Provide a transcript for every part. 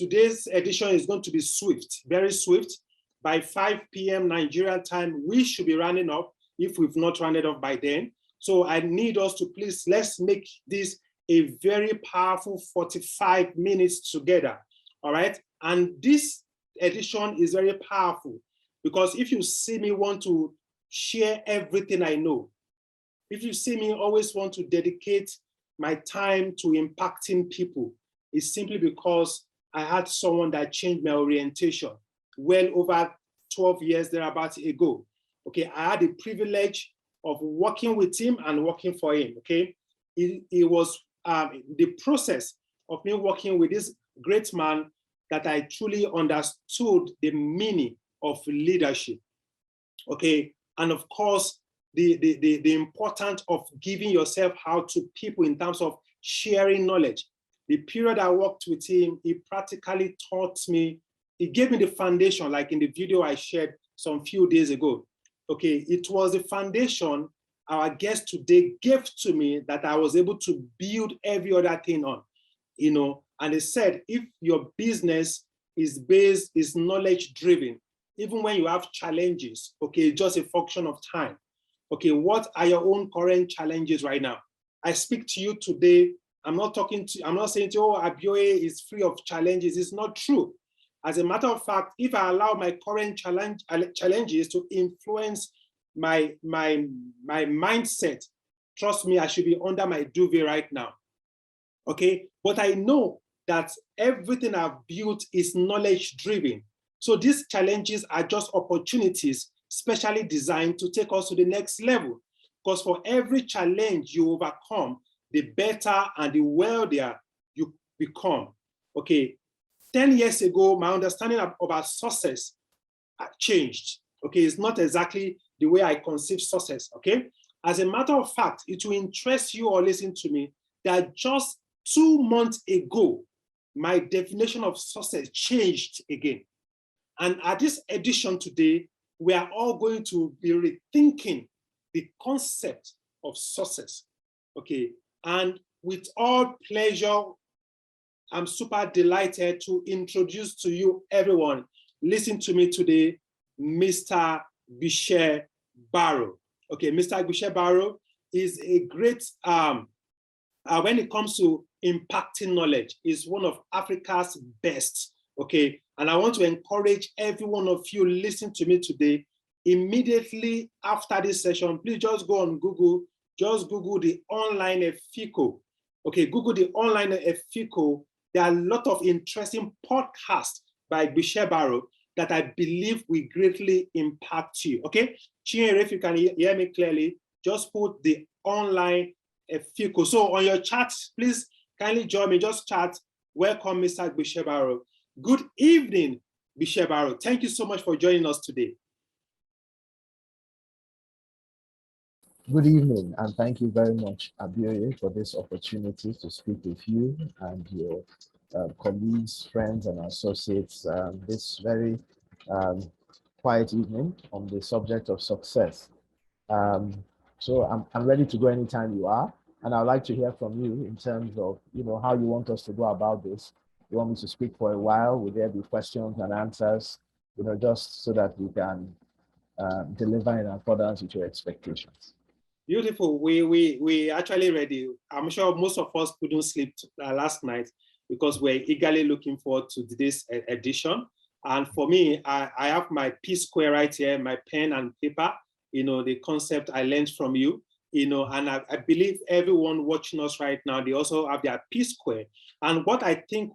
today's edition is going to be swift, very swift. By 5 p.m. Nigerian time, we should be running up if we've not run it off by then. So I need us to please, let's make this a very powerful 45 minutes together, all right? And this edition is very powerful because if you see me want to share everything I know, if you see me always want to dedicate my time to impacting people, it's simply because I had someone that changed my orientation well over 12 years thereabouts ago. Okay, I had the privilege of working with him and working for him. Okay, it was the process of me working with this great man that I truly understood the meaning of leadership. Okay, and of course, the importance of giving yourself out to people in terms of sharing knowledge. The period I worked with him, he practically taught me, he gave me the foundation, like in the video I shared some few days ago. Okay, it was the foundation our guest today gave to me that I was able to build every other thing on, you know. And they said, if your business is knowledge driven, even when you have challenges, okay, it's just a function of time. Okay, what are your own current challenges right now? I speak to you today. I'm not saying to you, oh, Abioye is free of challenges. It's not true. As a matter of fact, if I allow my current challenges to influence my mindset, trust me, I should be under my duvet right now. Okay, but I know that everything I've built is knowledge driven. So these challenges are just opportunities specially designed to take us to the next level. Because for every challenge you overcome, the better and the wealthier you become. Okay, 10 years ago, my understanding about success changed. Okay, it's not exactly the way I conceive success. Okay, as a matter of fact, it will interest you or listen to me that just 2 months ago, my definition of success changed again. And at this edition today, we are all going to be rethinking the concept of success. Okay, and with all pleasure, I'm super delighted to introduce to you everyone. Listen to me today, Mr. Omagbitse Barrow. Okay, Mr. Omagbitse Barrow is a great, when it comes to impacting knowledge, is one of Africa's best. Okay, and I want to encourage every one of you listening to me today, immediately after this session, please just go on Google, just Google the online FICO. Okay, Google the online FICO. There are a lot of interesting podcasts by Omagbitse Barrow that I believe will greatly impact you. Okay, Chinyere, if you can hear me clearly, just put the online FICO. So on your chat, please kindly join me, just chat, welcome Mr. Omagbitse Barrow. Good evening, Omagbitse Barrow. Thank you so much for joining us today. Good evening, and thank you very much, Abioye, for this opportunity to speak with you and your colleagues, friends, and associates this very quiet evening on the subject of success. So I'm ready to go anytime you are, and I'd like to hear from you in terms of how you want us to go about this. You want me to speak for a while? Will there be questions and answers? Just so that we can deliver in accordance with your expectations. Beautiful. We actually ready. I'm sure most of us couldn't sleep last night because we're eagerly looking forward to this edition. And for me, I have my P square right here, my pen and paper, the concept I learned from you, and I believe everyone watching us right now, they also have their P square. And what I think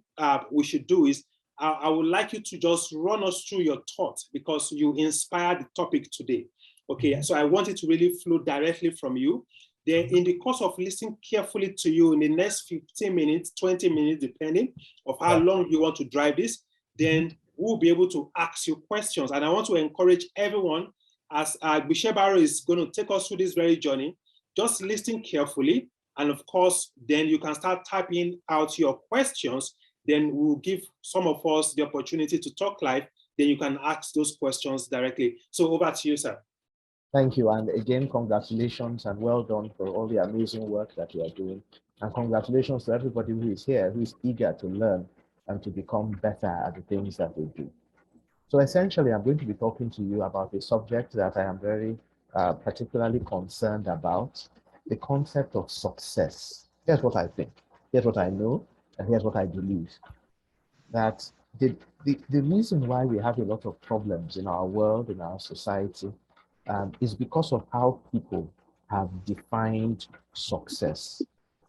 we should do is, I would like you to just run us through your thoughts because you inspired the topic today. Okay, so I want it to really flow directly from you. Then in the course of listening carefully to you in the next 15 minutes, 20 minutes, depending of how long you want to drive this, then we'll be able to ask you questions. And I want to encourage everyone, as Omagbitse Barrow is going to take us through this very journey, just listen carefully. And of course, then you can start typing out your questions. Then we'll give some of us the opportunity to talk live. Then you can ask those questions directly. So over to you, sir. Thank you. And again, congratulations and well done for all the amazing work that you are doing. And congratulations to everybody who is here, who is eager to learn and to become better at the things that they do. So essentially, I'm going to be talking to you about a subject that I am very particularly concerned about, the concept of success. Here's what I think, here's what I know, and here's what I believe. That the reason why we have a lot of problems in our world, in our society, is because of how people have defined success.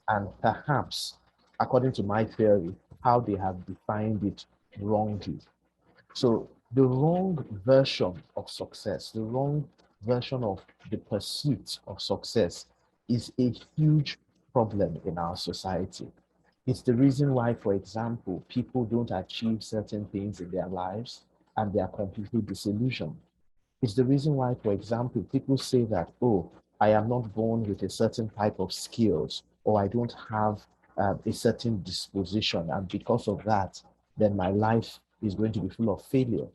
And perhaps, according to my theory, how they have defined it wrongly. So the wrong version of success, the wrong version of the pursuit of success is a huge problem in our society. It's the reason why, for example, people don't achieve certain things in their lives and they are completely disillusioned. It's the reason why, for example, people say that, oh, I am not born with a certain type of skills, or I don't have a certain disposition, and because of that, then my life is going to be full of failure.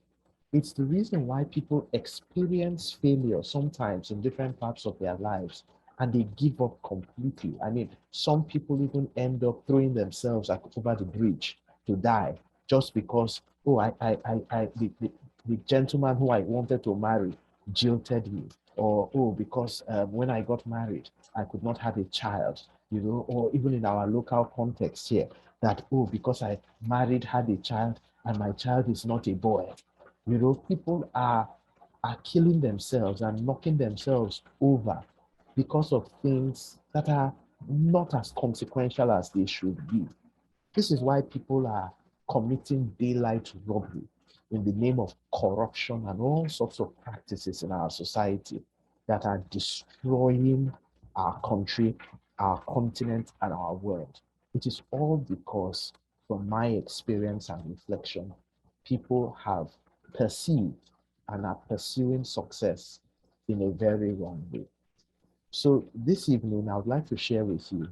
It's the reason why people experience failure sometimes in different parts of their lives and they give up completely. I mean, some people even end up throwing themselves over the bridge to die just because, oh, the gentleman who I wanted to marry jilted me, or oh, because when I got married, I could not have a child, or even in our local context here, that oh, because I married, had a child, and my child is not a boy. People are killing themselves and knocking themselves over because of things that are not as consequential as they should be. This is why people are committing daylight robbery in the name of corruption and all sorts of practices in our society that are destroying our country, our continent, and our world. It is all because, from my experience and reflection, people have perceived and are pursuing success in a very wrong way. So this evening, I would like to share with you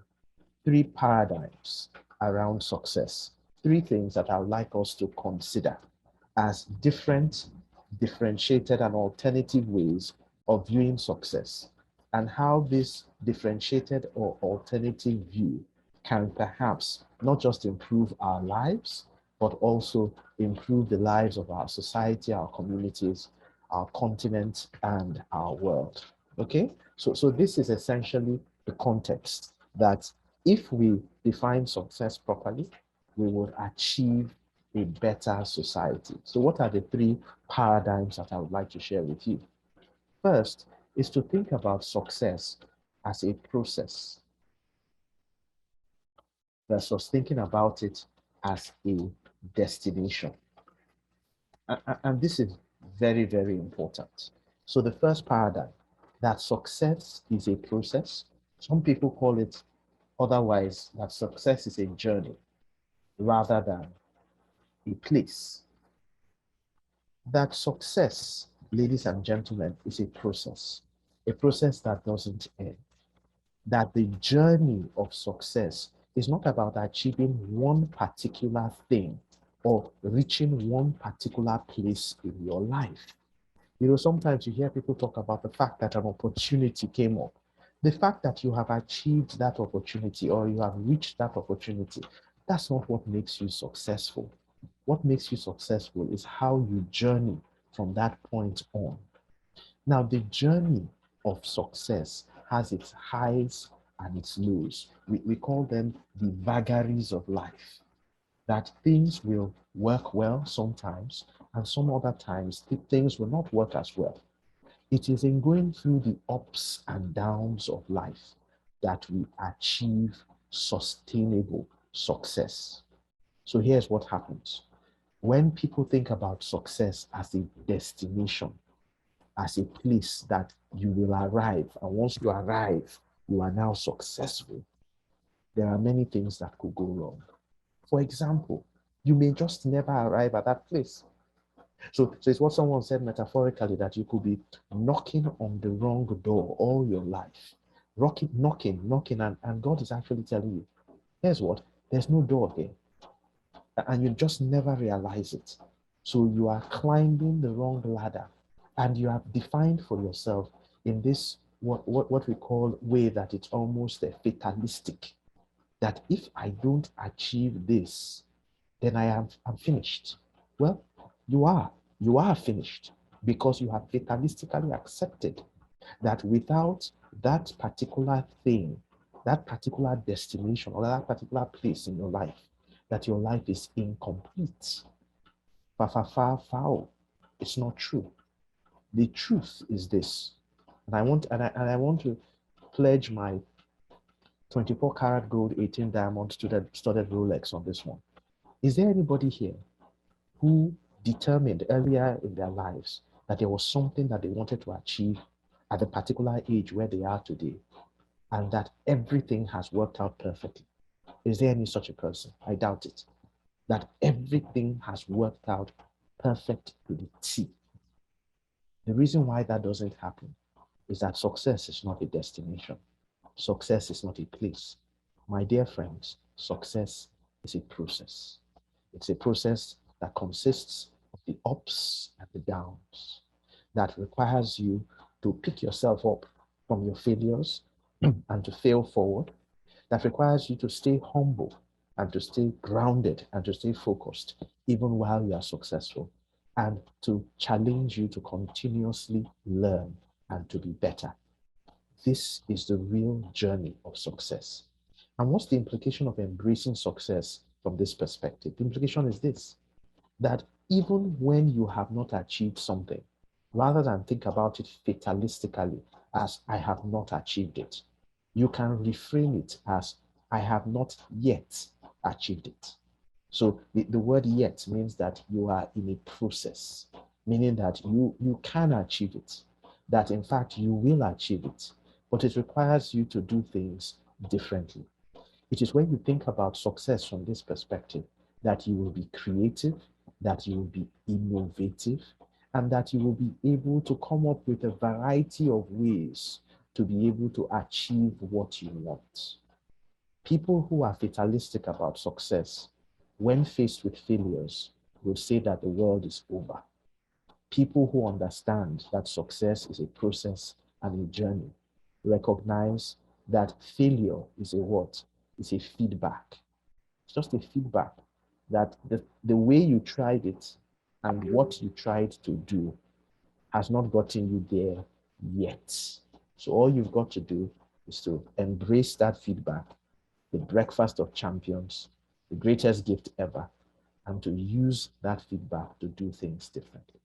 three paradigms around success, three things that I would like us to consider as different, differentiated, and alternative ways of viewing success, and how this differentiated or alternative view can perhaps not just improve our lives, but also improve the lives of our society, our communities, our continent, and our world. Okay? So this is essentially the context that if we define success properly, we will achieve a better society. So what are the three paradigms that I would like to share with you? First is to think about success as a process versus thinking about it as a destination. And this is very, very important. So the first paradigm, that success is a process. Some people call it otherwise, that success is a journey rather than a place. That success, ladies and gentlemen, is a process that doesn't end. That the journey of success is not about achieving one particular thing or reaching one particular place in your life. Sometimes you hear people talk about the fact that an opportunity came up. The fact that you have achieved that opportunity or you have reached that opportunity, that's not what makes you successful. What makes you successful is how you journey from that point on. Now, the journey of success has its highs and its lows. We call them the vagaries of life. That things will work well sometimes, and some other times things will not work as well. It is in going through the ups and downs of life that we achieve sustainable success. So here's what happens. When people think about success as a destination, as a place that you will arrive, and once you arrive, you are now successful, there are many things that could go wrong. For example, you may just never arrive at that place. So it's what someone said metaphorically, that you could be knocking on the wrong door all your life. Knocking, and God is actually telling you, here's what, there's no door here. And you just never realize it. So you are climbing the wrong ladder, and you have defined for yourself in this what we call way that it's almost a fatalistic, that if I don't achieve this, then I'm finished. Well, you are finished because you have fatalistically accepted that without that particular thing, that particular destination, or that particular place in your life, that your life is incomplete. Far, far, far, far. It's not true. The truth is this, and I want to pledge my 24 karat gold 18 diamond studded Rolex on this one. Is there anybody here who determined earlier in their lives that there was something that they wanted to achieve at the particular age where they are today, and that everything has worked out perfectly? Is there any such a person? I doubt it. That everything has worked out perfect to the T. The reason why that doesn't happen is that success is not a destination. Success is not a place. My dear friends, success is a process. It's a process that consists of the ups and the downs, that requires you to pick yourself up from your failures and to fail forward, that requires you to stay humble and to stay grounded and to stay focused, even while you are successful, and to challenge you to continuously learn and to be better. This is the real journey of success. And what's the implication of embracing success from this perspective? The implication is this, that even when you have not achieved something, rather than think about it fatalistically as I have not achieved it, you can reframe it as I have not yet achieved it. So the word yet means that you are in a process, meaning that you can achieve it, that in fact you will achieve it, but it requires you to do things differently. It is when you think about success from this perspective that you will be creative, that you will be innovative, and that you will be able to come up with a variety of ways to be able to achieve what you want. People who are fatalistic about success, when faced with failures, will say that the world is over. People who understand that success is a process and a journey recognize that failure is a what? It's a feedback. It's just a feedback that the way you tried it and what you tried to do has not gotten you there yet. So all you've got to do is to embrace that feedback, the breakfast of champions, the greatest gift ever, and to use that feedback to do things differently.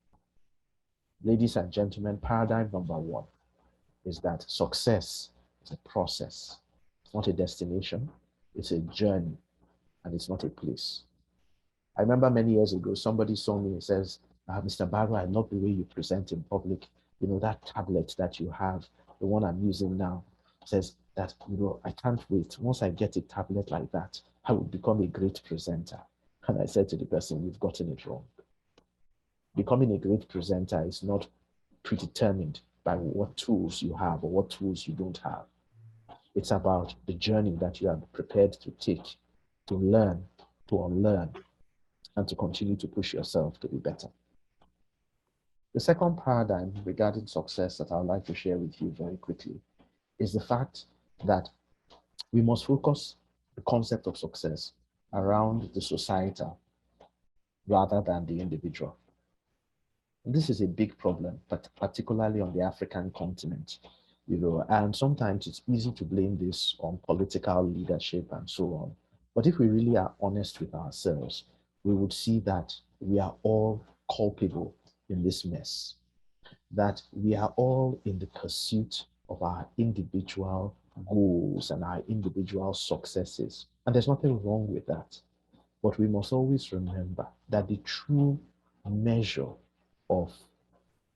Ladies and gentlemen, paradigm number one is that success is a process. It's not a destination, it's a journey, and it's not a place. I remember many years ago, somebody saw me and says, Mr. Barrow, I love the way you present in public. You know, that tablet that you have, the one I'm using now, says that, you know, I can't wait. Once I get a tablet like that, I will become a great presenter. And I said to the person, you've gotten it wrong. Becoming a great presenter is not predetermined by what tools you have or what tools you don't have. It's about the journey that you are prepared to take, to learn, to unlearn, and to continue to push yourself to be better. The second paradigm regarding success that I would like to share with you very quickly is the fact that we must focus the concept of success around the societal rather than the individual. This is a big problem, but particularly on the African continent, you know, and sometimes it's easy to blame this on political leadership and so on. But if we really are honest with ourselves, we would see that we are all culpable in this mess, that we are all in the pursuit of our individual goals and our individual successes. And there's nothing wrong with that. But we must always remember that the true measure of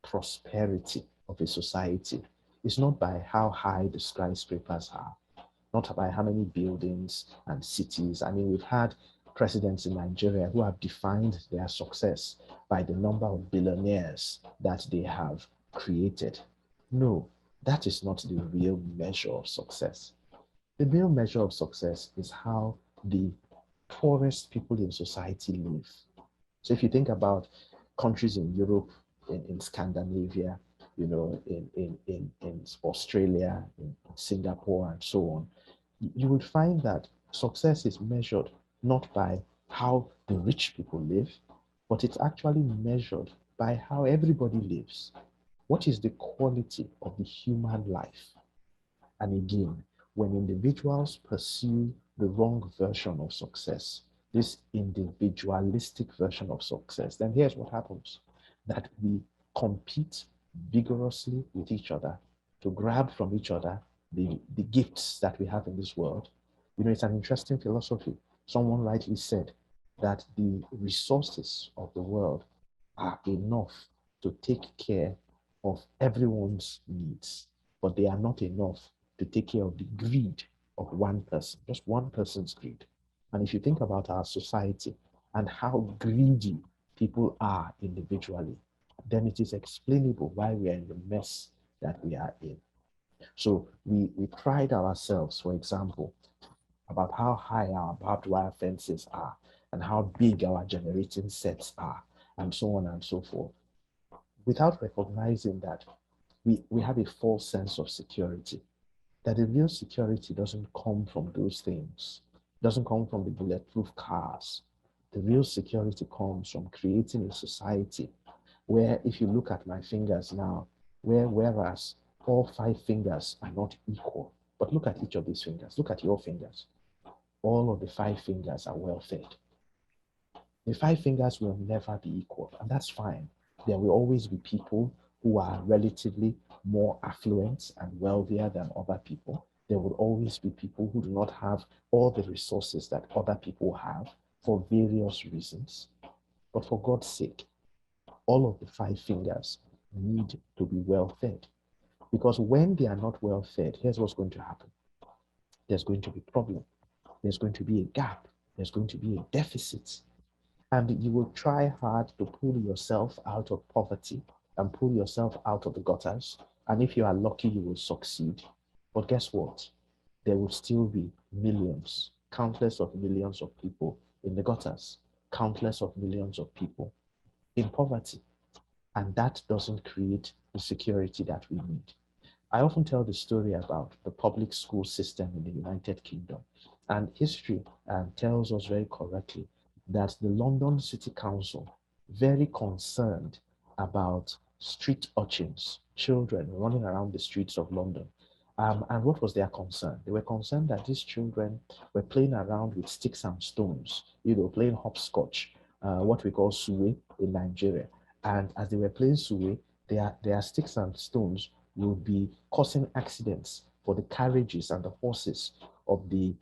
prosperity of a society is not by how high the skyscrapers are, not by how many buildings and cities. I mean, we've had presidents in Nigeria who have defined their success by the number of billionaires that they have created. No, that is not the real measure of success. The real measure of success is how the poorest people in society live. So if you think about countries in Europe, in Scandinavia, you know, in Australia, in Singapore, and so on, you would find that success is measured not by how the rich people live, but it's actually measured by how everybody lives. What is the quality of the human life? And again, when individuals pursue the wrong version of success, this individualistic version of success, then here's what happens: that we compete vigorously with each other to grab from each other the gifts that we have in this world. You know, it's an interesting philosophy. Someone rightly said that the resources of the world are enough to take care of everyone's needs, but they are not enough to take care of the greed of one person, just one person's greed. And if you think about our society and how greedy people are individually, then it is explainable why we are in the mess that we are in. So we pride ourselves, for example, about how high our barbed wire fences are and how big our generating sets are, and so on and so forth, without recognizing that we have a false sense of security, that the real security doesn't come from those things, doesn't come from the bulletproof cars. The real security comes from creating a society where, if you look at my fingers now, whereas all 5 fingers are not equal, but look at each of these fingers, look at your fingers, all of the 5 fingers are well fed. The 5 fingers will never be equal, and that's fine. There will always be people who are relatively more affluent and wealthier than other people. There will always be people who do not have all the resources that other people have for various reasons. But for God's sake, all of the 5 fingers need to be well fed. Because when they are not well fed, here's what's going to happen: there's going to be problem, there's going to be a gap, there's going to be a deficit, and you will try hard to pull yourself out of poverty and pull yourself out of the gutters. And if you are lucky, you will succeed. But guess what? There will still be millions, countless of millions of people in the gutters, countless of millions of people in poverty. And that doesn't create the security that we need. I often tell the story about the public school system in the United Kingdom. And history tells us very correctly that the London City Council, very concerned about street urchins, children running around the streets of London. And what was their concern? They were concerned that these children were playing around with sticks and stones, playing hopscotch, what we call suwe in Nigeria. And as they were playing suwe, their sticks and stones will be causing accidents for the carriages and the horses of the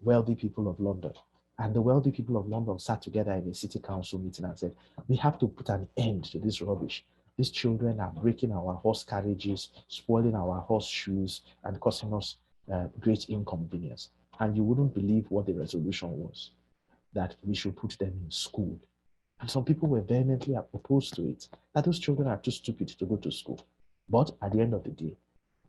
wealthy people of London. And the wealthy people of London sat together in a city council meeting and said, we have to put an end to this rubbish. These children are breaking our horse carriages, spoiling our horse shoes, and causing us great inconvenience. And you wouldn't believe what the resolution was: that we should put them in school. And some people were vehemently opposed to it, that those children are too stupid to go to school. But at the end of the day,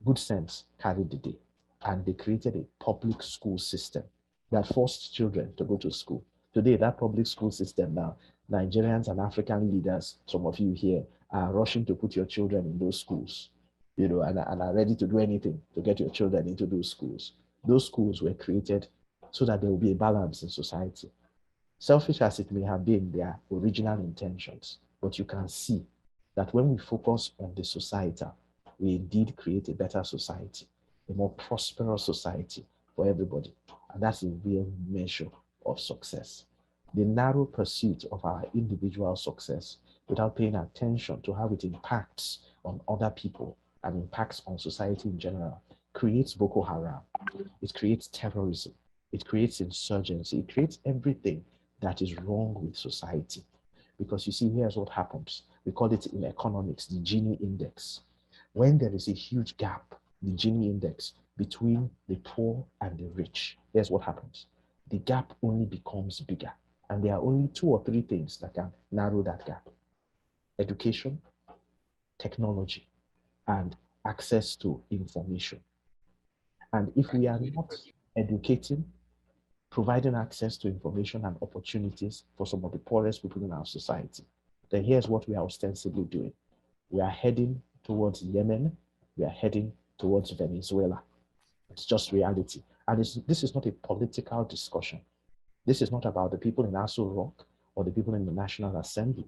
good sense carried the day, and they created a public school system that forced children to go to school. Today, that public school system now, Nigerians and African leaders, some of you here, are rushing to put your children in those schools, and are ready to do anything to get your children into those schools. Those schools were created so that there will be a balance in society. Selfish as it may have been their original intentions, but you can see that when we focus on the societal, we indeed create a better society, a more prosperous society for everybody. And that's a real measure of success. The narrow pursuit of our individual success without paying attention to how it impacts on other people and impacts on society in general creates Boko Haram. It creates terrorism. It creates insurgency. It creates everything that is wrong with society. Because you see, here's what happens. We call it in economics the Gini index. When there is a huge gap, the Gini index, between the poor and the rich, here's what happens. The gap only becomes bigger. And there are only 2 or 3 things that can narrow that gap: education, technology, and access to information. And if we are not educating, providing access to information and opportunities for some of the poorest people in our society, then here's what we are ostensibly doing. We are heading towards Yemen. We are heading towards Venezuela. It's just reality. And this is not a political discussion. This is not about the people in Aso Rock or the people in the National Assembly.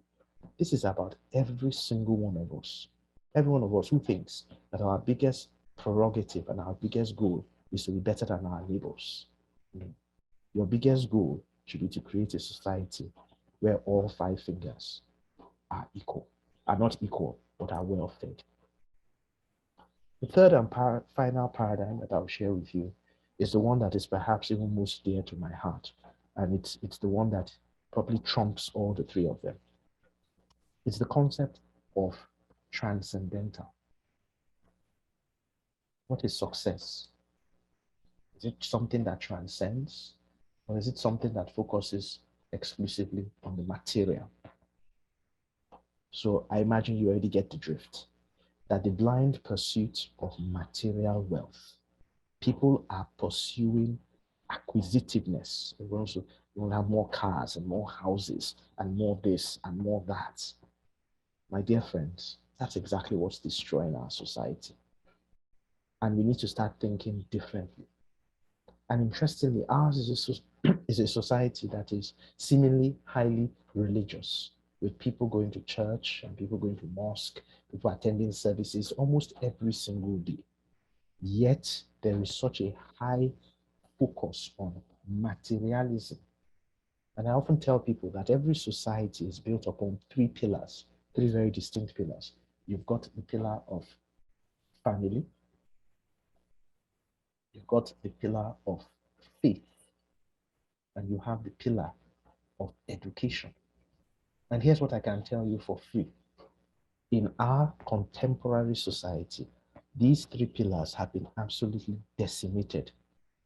This is about every single one of us. Every one of us who thinks that our biggest prerogative and our biggest goal is to be better than our neighbors. Your biggest goal should be to create a society where all five fingers are equal, are not equal, but are well fed. The third and final paradigm that I'll share with you is the one that is perhaps even most dear to my heart. And it's the one that probably trumps all the three of them. It's the concept of transcendental. What is success? Is it something that transcends? Or is it something that focuses exclusively on the material? So I imagine you already get the drift. That the blind pursuit of material wealth, people are pursuing acquisitiveness. We want to have more cars and more houses and more this and more that. My dear friends, that's exactly what's destroying our society. And we need to start thinking differently. And interestingly, ours is a society that is seemingly highly religious, with people going to church and people going to mosque, people attending services almost every single day. Yet there is such a high focus on materialism. And I often tell people that every society is built upon three pillars, three very distinct pillars. You've got the pillar of family, you've got the pillar of faith, and you have the pillar of education. And here's what I can tell you for free. In our contemporary society, these three pillars have been absolutely decimated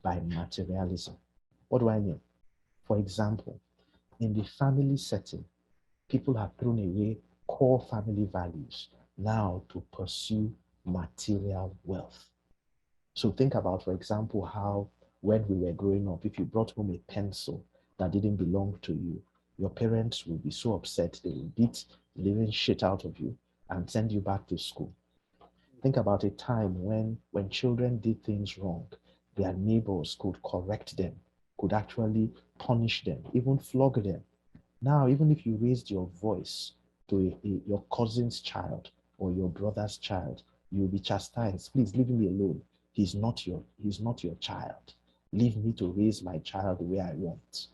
by materialism. What do I mean? For example, in the family setting, people have thrown away core family values now to pursue material wealth. So think about, for example, how when we were growing up, if you brought home a pencil that didn't belong to you, your parents would be so upset, they would beat the living shit out of you and send you back to school. Think about a time when children did things wrong, their neighbors could correct them, could actually punish them, even flog them. Now, even if you raised your voice to your cousin's child or your brother's child, you'll be chastised. Please leave me alone. He's not your child. Leave me to raise my child the way I want.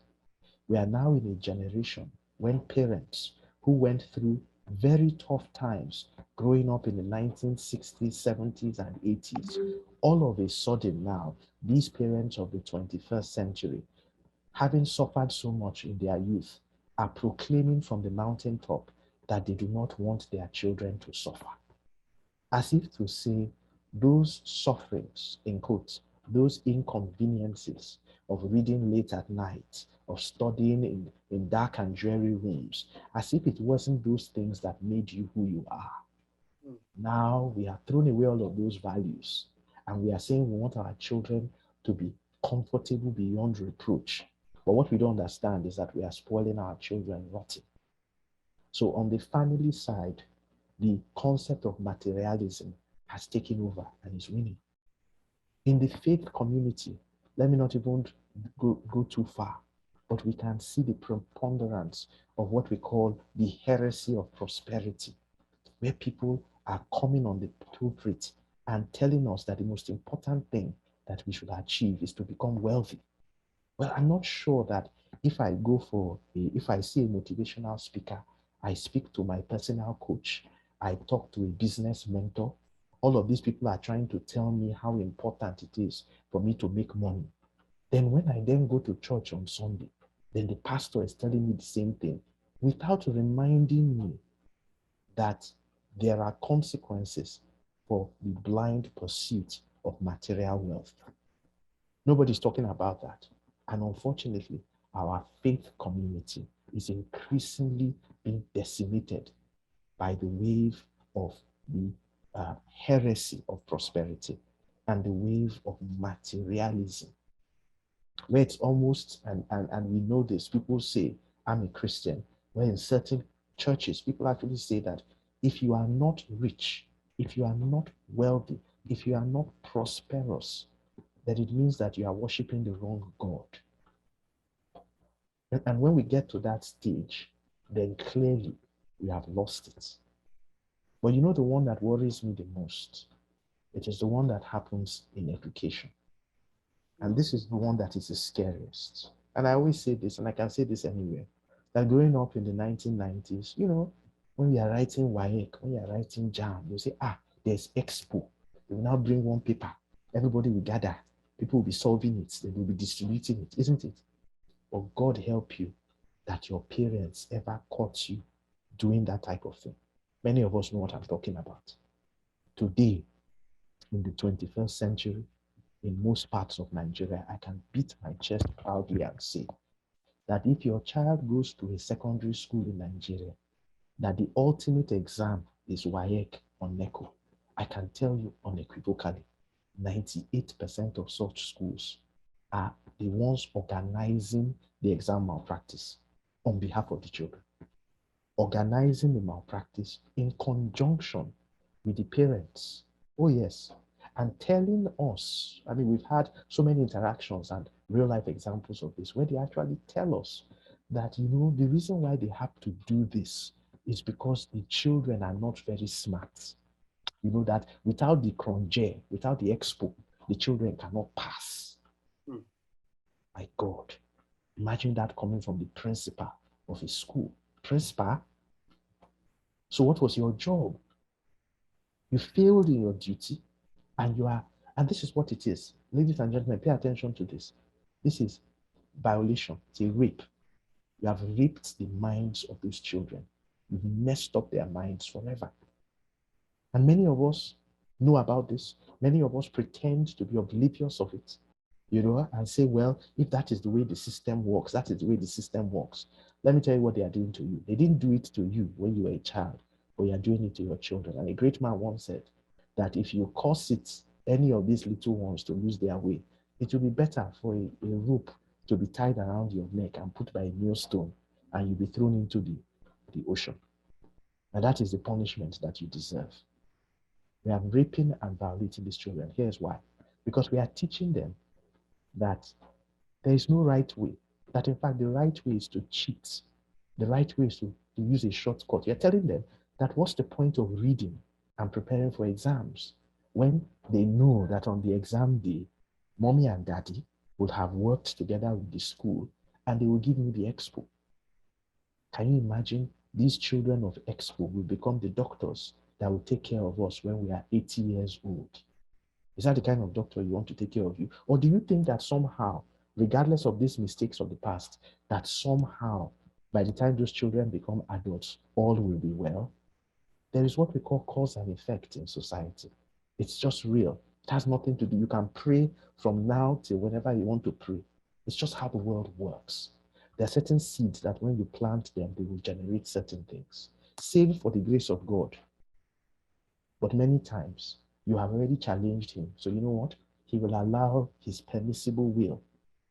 We are now in a generation when parents who went through very tough times growing up in the 1960s, 70s, and 80s, all of a sudden now, these parents of the 21st century, having suffered so much in their youth, are proclaiming from the mountaintop that they do not want their children to suffer. As if to say, those sufferings, in quotes, those inconveniences of reading late at night, of studying in dark and dreary rooms, as if it wasn't those things that made you who you are. Now we have thrown away all of those values and we are saying we want our children to be comfortable beyond reproach. But what we don't understand is that we are spoiling our children rotten. So on the family side, the concept of materialism has taken over and is winning. In the faith community, let me not even go too far, but we can see the preponderance of what we call the heresy of prosperity, where people are coming on the pulpit and telling us that the most important thing that we should achieve is to become wealthy. Well, I'm not sure that if if I see a motivational speaker, I speak to my personal coach, I talk to a business mentor, all of these people are trying to tell me how important it is for me to make money. Then when I then go to church on Sunday, then the pastor is telling me the same thing without reminding me that there are consequences for the blind pursuit of material wealth. Nobody's talking about that. And unfortunately, our faith community is increasingly being decimated by the wave of the heresy of prosperity and the wave of materialism, where it's almost, and we know this, people say, I'm a Christian, where in certain churches, people actually say that if you are not rich, if you are not wealthy, if you are not prosperous, that it means that you are worshiping the wrong God. And when we get to that stage, then clearly we have lost it. But you know the one that worries me the most? It is the one that happens in education. And this is the one that is the scariest. And I always say this, and I can say this anywhere, that growing up in the 1990s, when we are writing WAEC, when we are writing JAM, you say, there's Expo. They will now bring one paper. Everybody will gather. People will be solving it. They will be distributing it, isn't it? But God help you that your parents ever caught you doing that type of thing. Many of us know what I'm talking about. Today, in the 21st century, in most parts of Nigeria, I can beat my chest proudly and say that if your child goes to a secondary school in Nigeria, that the ultimate exam is WAEC or NECO, I can tell you unequivocally, 98% of such schools are the ones organizing the exam malpractice on behalf of the children. Organizing the malpractice in conjunction with the parents. Oh, yes. And telling us, I mean, we've had so many interactions and real life examples of this where they actually tell us that, the reason why they have to do this is because the children are not very smart. That without the cronje, without the expo, the children cannot pass. My God, imagine that coming from the principal of a school. Principal, so what was your job? You failed in your duty, and and this is what it is. Ladies and gentlemen, pay attention to this. This is violation. It's a rape. You have raped the minds of those children. You've messed up their minds forever. And many of us know about this. Many of us pretend to be oblivious of it, and say, well, if that is the way the system works, that is the way the system works. Let me tell you what they are doing to you. They didn't do it to you when you were a child, but you are doing it to your children. And a great man once said that if you cause any of these little ones to lose their way, it will be better for a rope to be tied around your neck and put by a millstone, and you'll be thrown into the ocean. And that is the punishment that you deserve. We are raping and violating these children. Here's why. Because we are teaching them that there is no right way. That in fact, the right way is to cheat. The right way is to use a shortcut. You're telling them that what's the point of reading and preparing for exams when they know that on the exam day, mommy and daddy will have worked together with the school and they will give me the expo. Can you imagine these children of expo will become the doctors that will take care of us when we are 80 years old? Is that the kind of doctor you want to take care of you? Or do you think that somehow, regardless of these mistakes of the past, that somehow, by the time those children become adults, all will be well? There is what we call cause and effect in society. It's just real. It has nothing to do. You can pray from now till whenever you want to pray. It's just how the world works. There are certain seeds that when you plant them, they will generate certain things. Save for the grace of God. But many times, you have already challenged him. So you know what? He will allow his permissible will,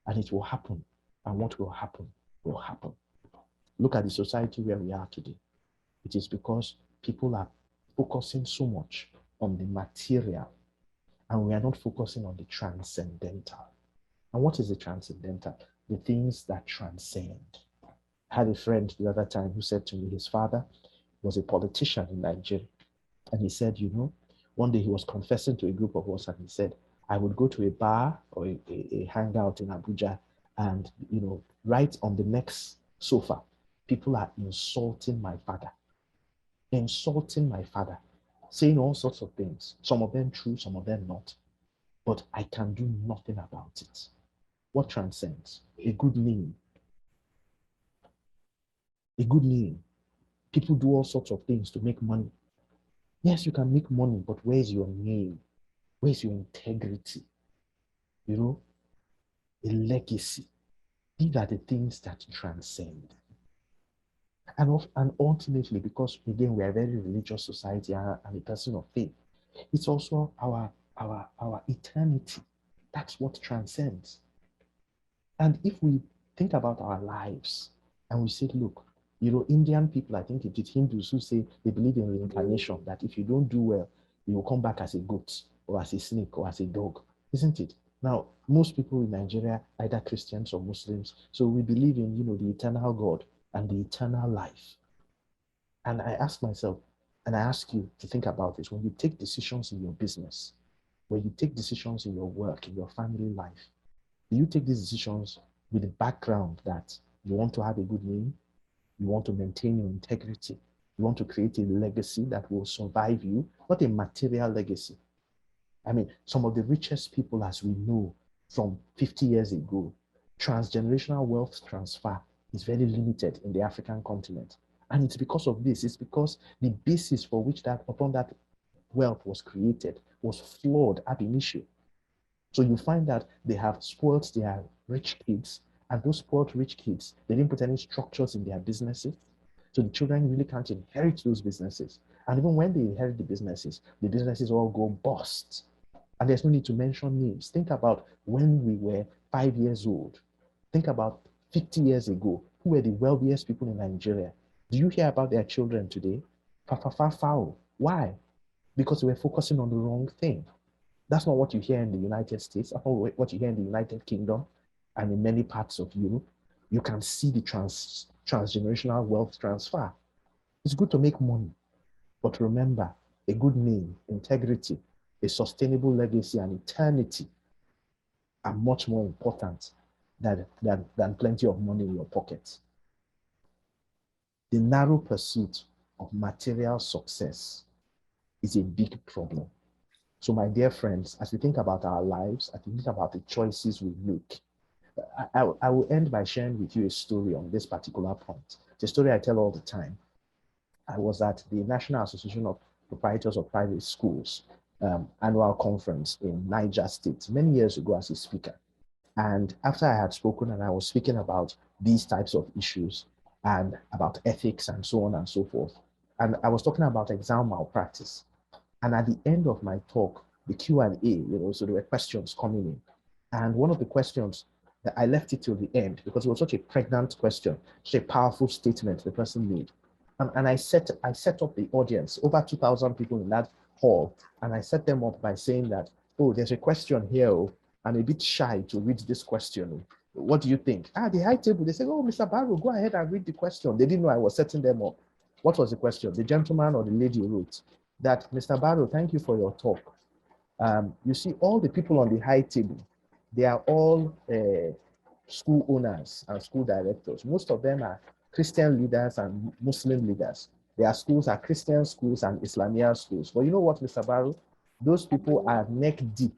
and it will happen. And what will happen will happen. Look at the society where we are today. It is because people are focusing so much on the material, and we are not focusing on the transcendental. And what is the transcendental? The things that transcend. I had a friend the other time who said to me his father was a politician in Nigeria. And he said, one day he was confessing to a group of us and he said, I would go to a bar or a hangout in Abuja and, right on the next sofa, people are insulting my father, saying all sorts of things, some of them true, some of them not. But I can do nothing about it. What transcends? A good name. A good name. People do all sorts of things to make money. Yes, you can make money, but where's your name? Where's your integrity? A legacy. These are the things that transcend. And ultimately, because again, we are a very religious society and a person of faith, it's also our eternity. That's what transcends. And if we think about our lives and we say, look, Indian people, I think it is Hindus who say they believe in reincarnation, that if you don't do well, you will come back as a goat or as a snake or as a dog, isn't it? Now, most people in Nigeria, either Christians or Muslims, so we believe in, the eternal God and the eternal life. And I ask myself, and I ask you to think about this, when you take decisions in your business, when you take decisions in your work, in your family life, do you take these decisions with the background that you want to have a good name, you want to maintain your integrity, you want to create a legacy that will survive you, not a material legacy. I mean, some of the richest people, as we know from 50 years ago, transgenerational wealth transfer is very limited in the African continent. And it's because of this. It's because the basis for which upon that wealth was created was flawed ab initio. So you find that they have spoiled their rich kids, and those spoiled rich kids, they didn't put any structures in their businesses. So the children really can't inherit those businesses. And even when they inherit the businesses all go bust. And there's no need to mention names. Think about when we were 5 years old. Think about 50 years ago. Who were the wealthiest people in Nigeria? Do you hear about their children today? Foul. Why? Because we're focusing on the wrong thing. That's not what you hear in the United States. That's not what you hear in the United Kingdom and in many parts of Europe. You can see the transgenerational wealth transfer. It's good to make money, but remember, a good name, integrity, a sustainable legacy, and eternity are much more important than plenty of money in your pocket. The narrow pursuit of material success is a big problem. So, my dear friends, as we think about our lives, as we think about the choices we make, I will end by sharing with you a story on this particular point. It's a story I tell all the time. I was at the National Association of Proprietors of Private Schools annual conference in Niger State many years ago as a speaker. And after I had spoken and I was speaking about these types of issues and about ethics and so on and so forth, and I was talking about exam malpractice. And at the end of my talk, the Q&A, so there were questions coming in. And one of the questions that I left it till the end because it was such a pregnant question, such a powerful statement the person made. And I set up the audience, over 2,000 people in that hall, and I set them up by saying that, oh, there's a question here. Oh, I'm a bit shy to read this question. What do you think? The high table, they said, oh, Mr. Barrow, go ahead and read the question. They didn't know I was setting them up. What was the question? The gentleman or the lady wrote that, Mr. Barrow, thank you for your talk. You see, all the people on the high table, they are all school owners and school directors. Most of them are Christian leaders and Muslim leaders. Their schools are Christian schools and Islamia schools. But you know what, Mr. Barrow? Those people are neck deep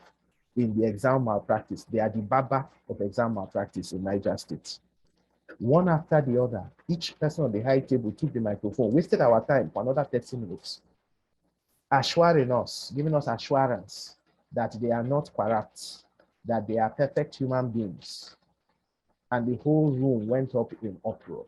in the exam malpractice. They are the baba of exam malpractice in Niger State. One after the other, each person on the high table took the microphone, wasted our time for another 30 minutes, assuring us, giving us assurance that they are not corrupt, that they are perfect human beings. And the whole room went up in uproar.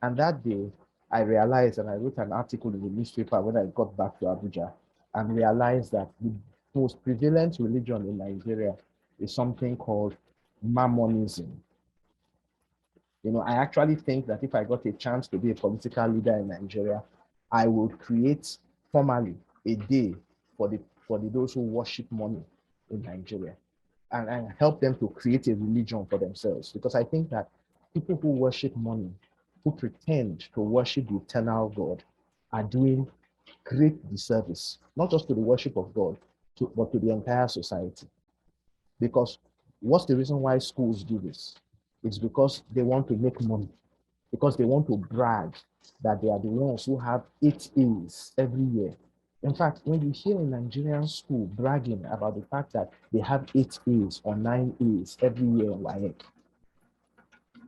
And that day, I realized, and I wrote an article in the newspaper when I got back to Abuja, and realized that the most prevalent religion in Nigeria is something called Mammonism. I actually think that if I got a chance to be a political leader in Nigeria, I would create formally a day for those who worship money in Nigeria and help them to create a religion for themselves. Because I think that people who worship money, who pretend to worship the eternal God, are doing great disservice, not just to the worship of God, but to the entire society. Because what's the reason why schools do this? It's because they want to make money, because they want to brag that they are the ones who have 8 A's every year. In fact, when you hear a Nigerian school bragging about the fact that they have 8 A's or 9 A's every year in WAEC,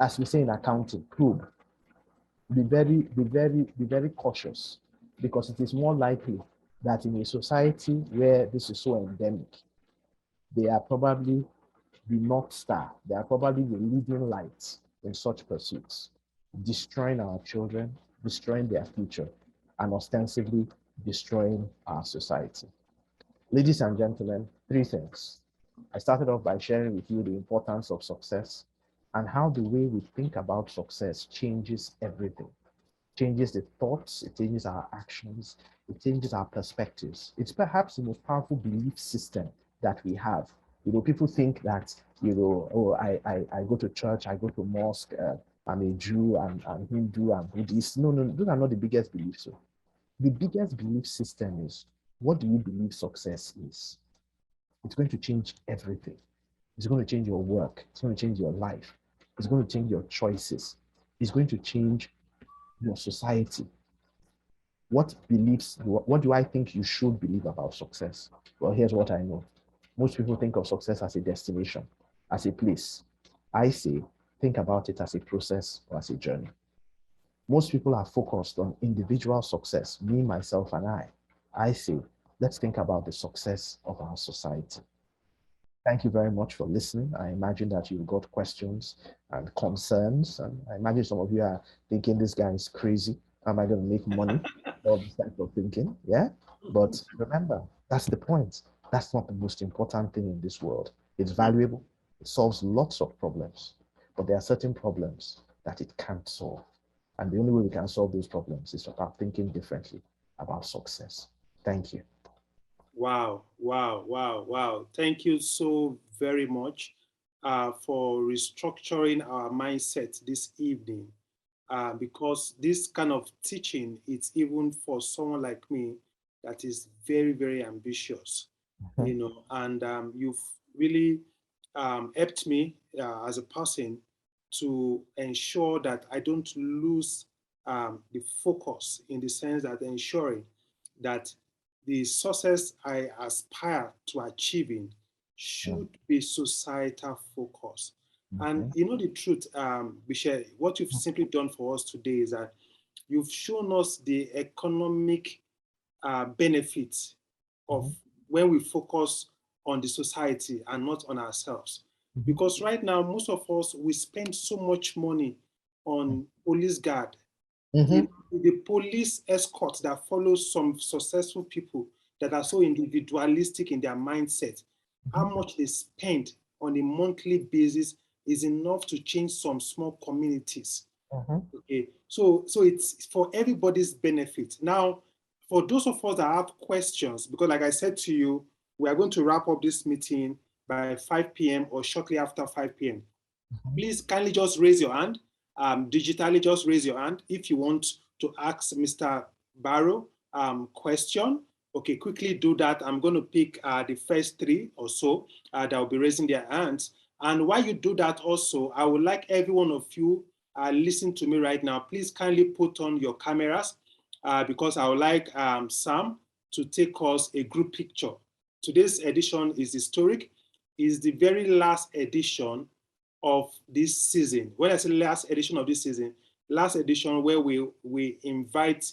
as we say in accounting, probe, be very cautious, because it is more likely that in a society where this is so endemic, they are probably the North Star. They are probably the leading lights in such pursuits, destroying our children, destroying their future, and ostensibly destroying our society. Ladies and gentlemen, 3 things. I started off by sharing with you the importance of success and how the way we think about success changes everything. Changes the thoughts, it changes our actions, it changes our perspectives. It's perhaps the most powerful belief system that we have. You know, people think that, you know, oh, I go to church, I go to mosque, I'm a Jew, I'm Hindu, I'm Buddhist. No, no, those are not the biggest beliefs. So the biggest belief system is, what do you believe success is? It's going to change everything. It's going to change your work. It's going to change your life. It's going to change your choices. It's going to change your society. What do I think you should believe about success? Well, here's what I know. Most people think of success as a destination, as a place. I say, think about it as a process or as a journey. Most people are focused on individual success, me, myself, and I. I say, let's think about the success of our society. Thank you very much for listening. I imagine that you've got questions and concerns. And I imagine some of you are thinking this guy is crazy. Am I going to make money? All this type of thinking. Yeah. But remember, that's the point. That's not the most important thing in this world. It's valuable. It solves lots of problems. But there are certain problems that it can't solve. And the only way we can solve those problems is about thinking differently about success. Thank you. Wow, wow, wow, wow. Thank you so very much for restructuring our mindset this evening. Because this kind of teaching, it's even for someone like me that is very, very ambitious, Mhm. and you've really helped me as a person to ensure that I don't lose the focus, in the sense that ensuring that the success I aspire to achieving Yeah. should be societal focus. And Mhm. you know the truth, Bisha, what you've simply done for us today is that you've shown us the economic benefits of Mhm. when we focus on the society and not on ourselves. Mhm. Because right now, most of us, we spend so much money on police guard, Mhm. the police escort that follows some successful people that are so individualistic in their mindset. How Mhm. much they spend on a monthly basis is enough to change some small communities. Mhm. Okay, so it's for everybody's benefit. Now, for those of us that have questions, because like I said to you, we are going to wrap up this meeting by 5 p.m. or shortly after 5 p.m. Mhm. Please kindly just raise your hand. Digitally, just raise your hand if you want to ask Mr. Barrow question. Okay, quickly do that. I'm going to pick the first three or so that will be raising their hands. And while you do that also, I would like every one of you listen to me right now. Please kindly put on your cameras because I would like Sam to take us a group picture. Today's edition is historic. Is the very last edition of this season. When I say last edition of this season, last edition where we invite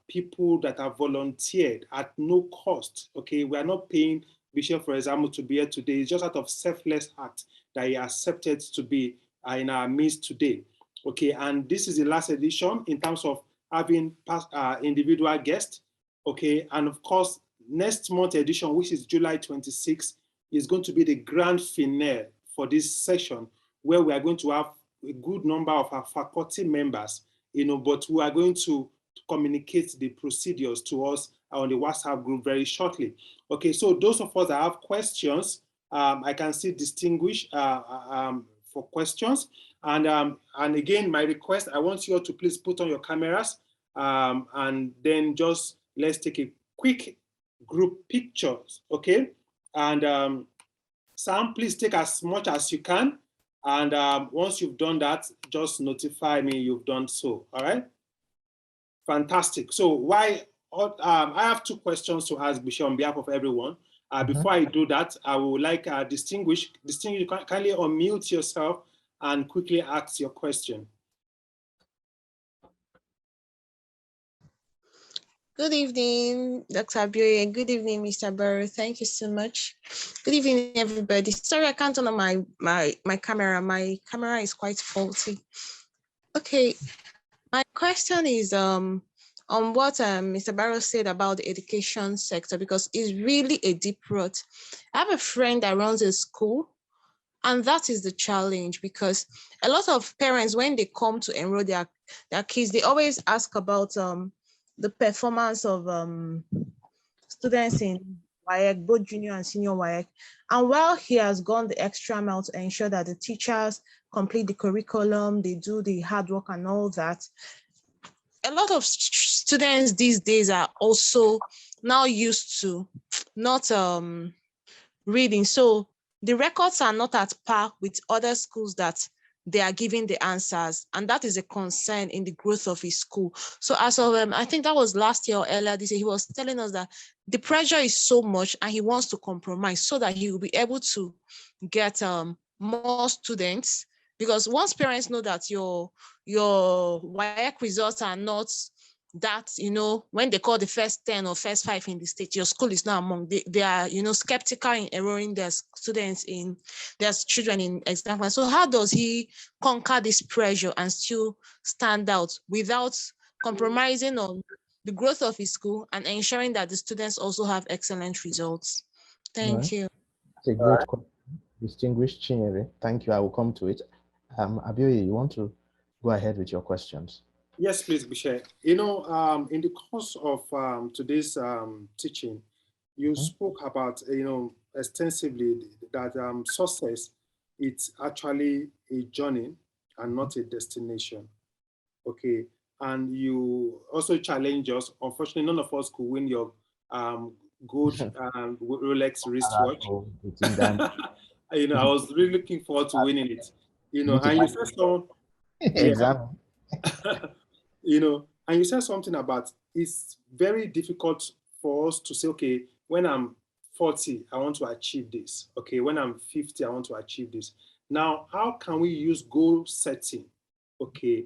people that are volunteered at no cost. Okay, we are not paying Bishop, for example, to be here today. It's just out of selfless act that he accepted to be in our midst today. Okay, and this is the last edition in terms of having individual guests. Okay, and of course, next month edition, which is July 26th, is going to be the grand finale for this session, where we are going to have a good number of our faculty members, but we are going to communicate the procedures to us on the WhatsApp group very shortly. Okay, so those of us that have questions, I can see distinguish for questions. And again, my request, I want you all to please put on your cameras and then just let's take a quick group pictures, okay? And Sam, please take as much as you can. And once you've done that, just notify me you've done so. All right? Fantastic. So I have two questions to ask Bishop on behalf of everyone. Mhm. Before I do that, I would like distinguish, kindly unmute yourself and quickly ask your question. Good evening, Dr. Abioye, and good evening, Mr. Barrow. Thank you so much. Good evening, everybody. Sorry, I can't turn on my camera. My camera is quite faulty. Okay, my question is on what Mr. Barrow said about the education sector, because it's really a deep root. I have a friend that runs a school, and that is the challenge, because a lot of parents, when they come to enroll their kids, they always ask about the performance of students in WAEC, both junior and senior WAEC. And while he has gone the extra mile to ensure that the teachers complete the curriculum, they do the hard work and all that, a lot of students these days are also now used to not reading. So the records are not at par with other schools that they are giving the answers. And that is a concern in the growth of his school. So as of, I think that was last year or earlier this year, he was telling us that the pressure is so much and he wants to compromise so that he will be able to get more students. Because once parents know that your WAEC results are not that, when they call the first 10 or first 5 in the state, your school is not among, they are, skeptical in enrolling their students in, their children in exam. So how does he conquer this pressure and still stand out without compromising on the growth of his school and ensuring that the students also have excellent results? Thank you. That's a great question. Distinguished Chinyere, thank you. I will come to it. Abioye, you want to go ahead with your questions? Yes, please, Bishay. In the course of today's teaching, you spoke about, extensively that success, it's actually a journey and not a destination. Okay. And you also challenge us. Unfortunately, none of us could win your good Rolex wristwatch. I was really looking forward to winning it. And you said so. Exactly. And you said something about it's very difficult for us to say, okay, when I'm 40, I want to achieve this. Okay, when I'm 50, I want to achieve this. Now, how can we use goal setting, okay,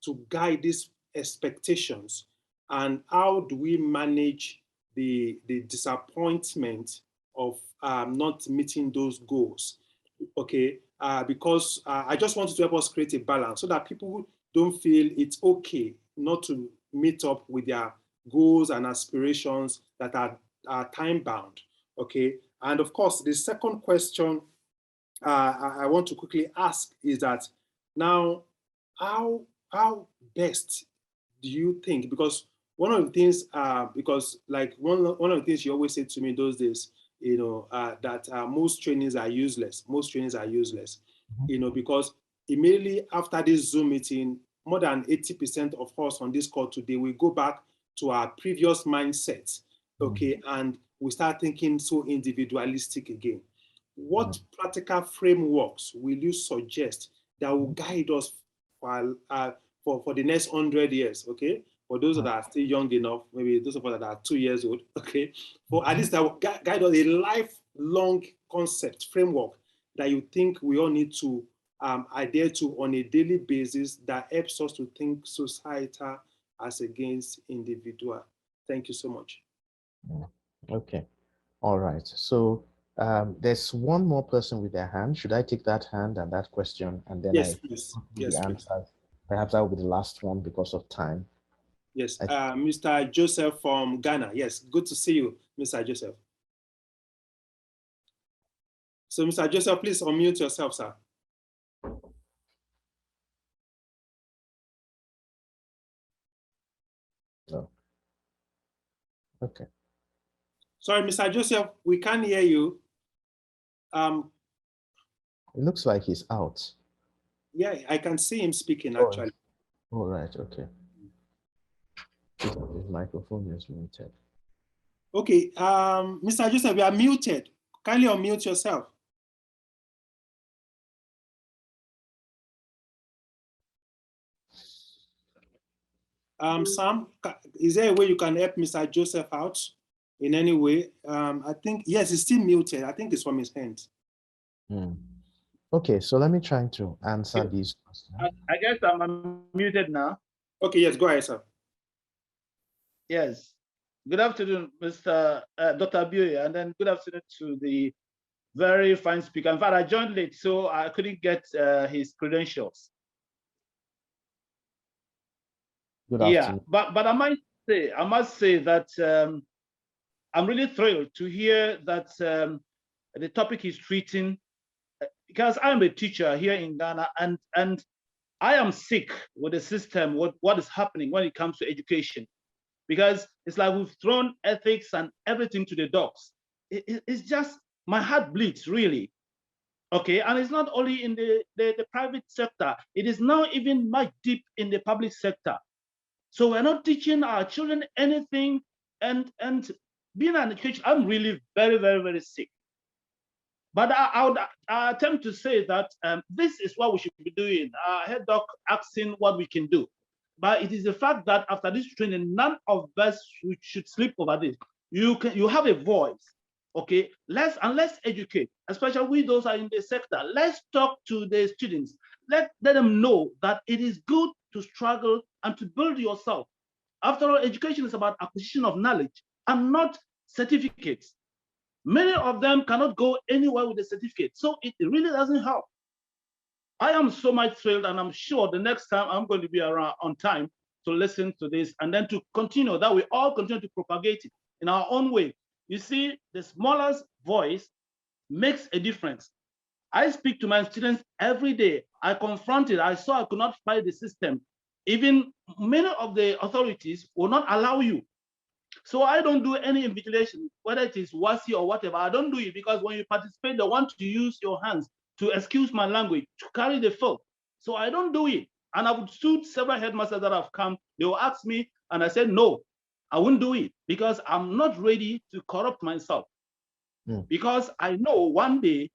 to guide these expectations? And how do we manage the disappointment of not meeting those goals? Okay, because I just wanted to help us create a balance so that people don't feel it's okay not to meet up with their goals and aspirations that are time bound. Okay, and of course, the second question I want to quickly ask is that now, how best do you think? Because one of the things, because like one of the things you always say to me those days, that most trainings are useless. Most trainings are useless, because immediately after this Zoom meeting, more than 80% of us on this call today, we go back to our previous mindset, okay, and we start thinking so individualistic again. What practical frameworks will you suggest that will guide us for the next 100 years, okay? For those that are still young enough, maybe those of us that are 2 years old, okay? For at least that will guide us a lifelong concept, framework that you think we all need to adhere to on a daily basis that helps us to think societal as against individual. Thank you so much. Okay. All right. So there's one more person with their hand. Should I take that hand and that question, and then yes, please. Yes, the answers? Perhaps that will be the last one because of time. Yes, Mr. Joseph from Ghana. Yes, good to see you, Mr. Joseph. So, Mr. Joseph, please unmute yourself, sir. No. Okay. Sorry, Mr. Joseph, we can't hear you. It looks like he's out. Yeah, I can see him speaking, actually. All right, okay. His microphone is muted. Okay, Mr. Joseph, you are muted. Kindly unmute yourself. Sam, is there a way you can help Mr. Joseph out in any way? I think, yes, he's still muted. I think it's from his hand. Okay, so let me try to answer these questions. I guess I'm muted now. Okay, yes, go ahead, sir. Yes. Good afternoon, Mr. Dr. Abioye, and then good afternoon to the very fine speaker. In fact, I joined late, so I couldn't get his credentials. Good afternoon. Yeah, but I must say that I'm really thrilled to hear that the topic is treating, because I'm a teacher here in Ghana, and I am sick with the system, what is happening when it comes to education, because it's like we've thrown ethics and everything to the dogs. it's just, my heart bleeds, really. Okay, and it's not only in the private sector, it is now even much deep in the public sector. So we're not teaching our children anything, and being an education, I'm really very, very, very sick. But I would attempt to say that this is what we should be doing. Head doc asking what we can do. But it is the fact that after this training, none of us should sleep over this. You have a voice, okay? Let's educate, especially we those are in the sector. Let's talk to the students. Let them know that it is good to struggle and to build yourself. After all, education is about acquisition of knowledge and not certificates. Many of them cannot go anywhere with a certificate, so it really doesn't help. I am so much thrilled, and I'm sure the next time I'm going to be around on time to listen to this and then to continue, that we all continue to propagate it in our own way. You see, the smallest voice makes a difference. I speak to my students every day. I confront it. I saw I could not fight the system. Even many of the authorities will not allow you. So I don't do any invigilation, whether it is WASI or whatever. I don't do it because when you participate, they want to use your hands to, excuse my language, to carry the filth. So I don't do it. And I would suit several headmasters that have come. They will ask me, and I said, no, I wouldn't do it because I'm not ready to corrupt myself. Because I know one day,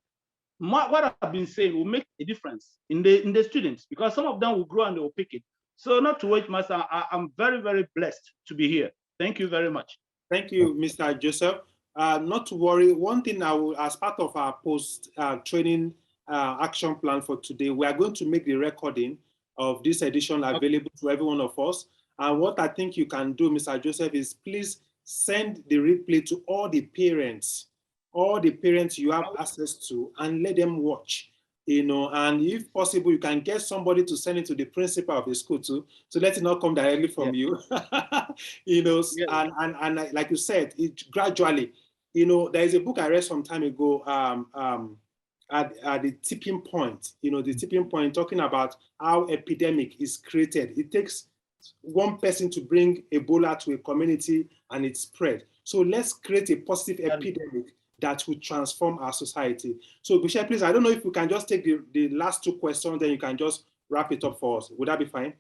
what I've been saying will make a difference in the students, because some of them will grow and they will pick it. So not to wait, Master, I'm very, very blessed to be here. Thank you very much. Thank you, Mr. Joseph. Not to worry, one thing I will, as part of our post-training action plan for today, we are going to make the recording of this edition available to every one of us. And what I think you can do, Mr. Joseph, is please send the replay to all the parents you have access to, and let them watch. And if possible, you can get somebody to send it to the principal of the school too, to let it not come directly from you. And like you said, it gradually, there is a book I read some time ago, at the tipping point, the tipping point, talking about how epidemic is created. It takes one person to bring Ebola to a community and it spread. So let's create a positive epidemic that will transform our society. So Bishop, please, I don't know if we can just take the last two questions, then you can just wrap it up for us. Would that be fine?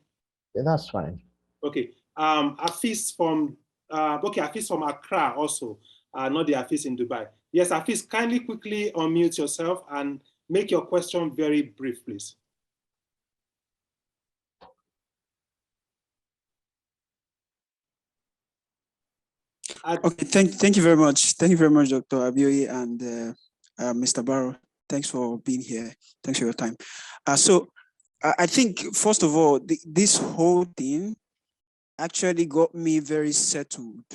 Yeah, that's fine. Okay. Afis from Accra also, not the Afis in Dubai. Yes, Afis, kindly quickly unmute yourself and make your question very brief, please. Okay, thank you very much. Thank you very much, Dr. Abioye and Mr. Barrow. Thanks for being here. Thanks for your time. So I think, first of all, this whole thing actually got me very settled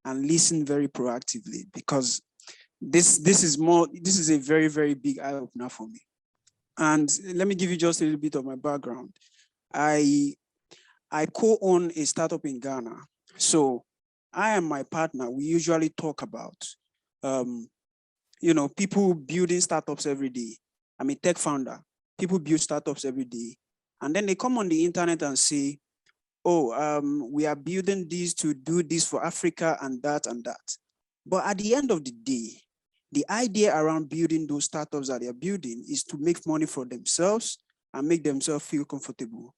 and listened very proactively, because this is a very, very big eye-opener for me. And let me give you just a little bit of my background. I co-own a startup in Ghana. So I and my partner, we usually talk about, people building startups every day. I'm a tech founder. People build startups every day. And then they come on the internet and say, oh, we are building this to do this for Africa and that and that. But at the end of the day, the idea around building those startups that they're building is to make money for themselves and make themselves feel comfortable.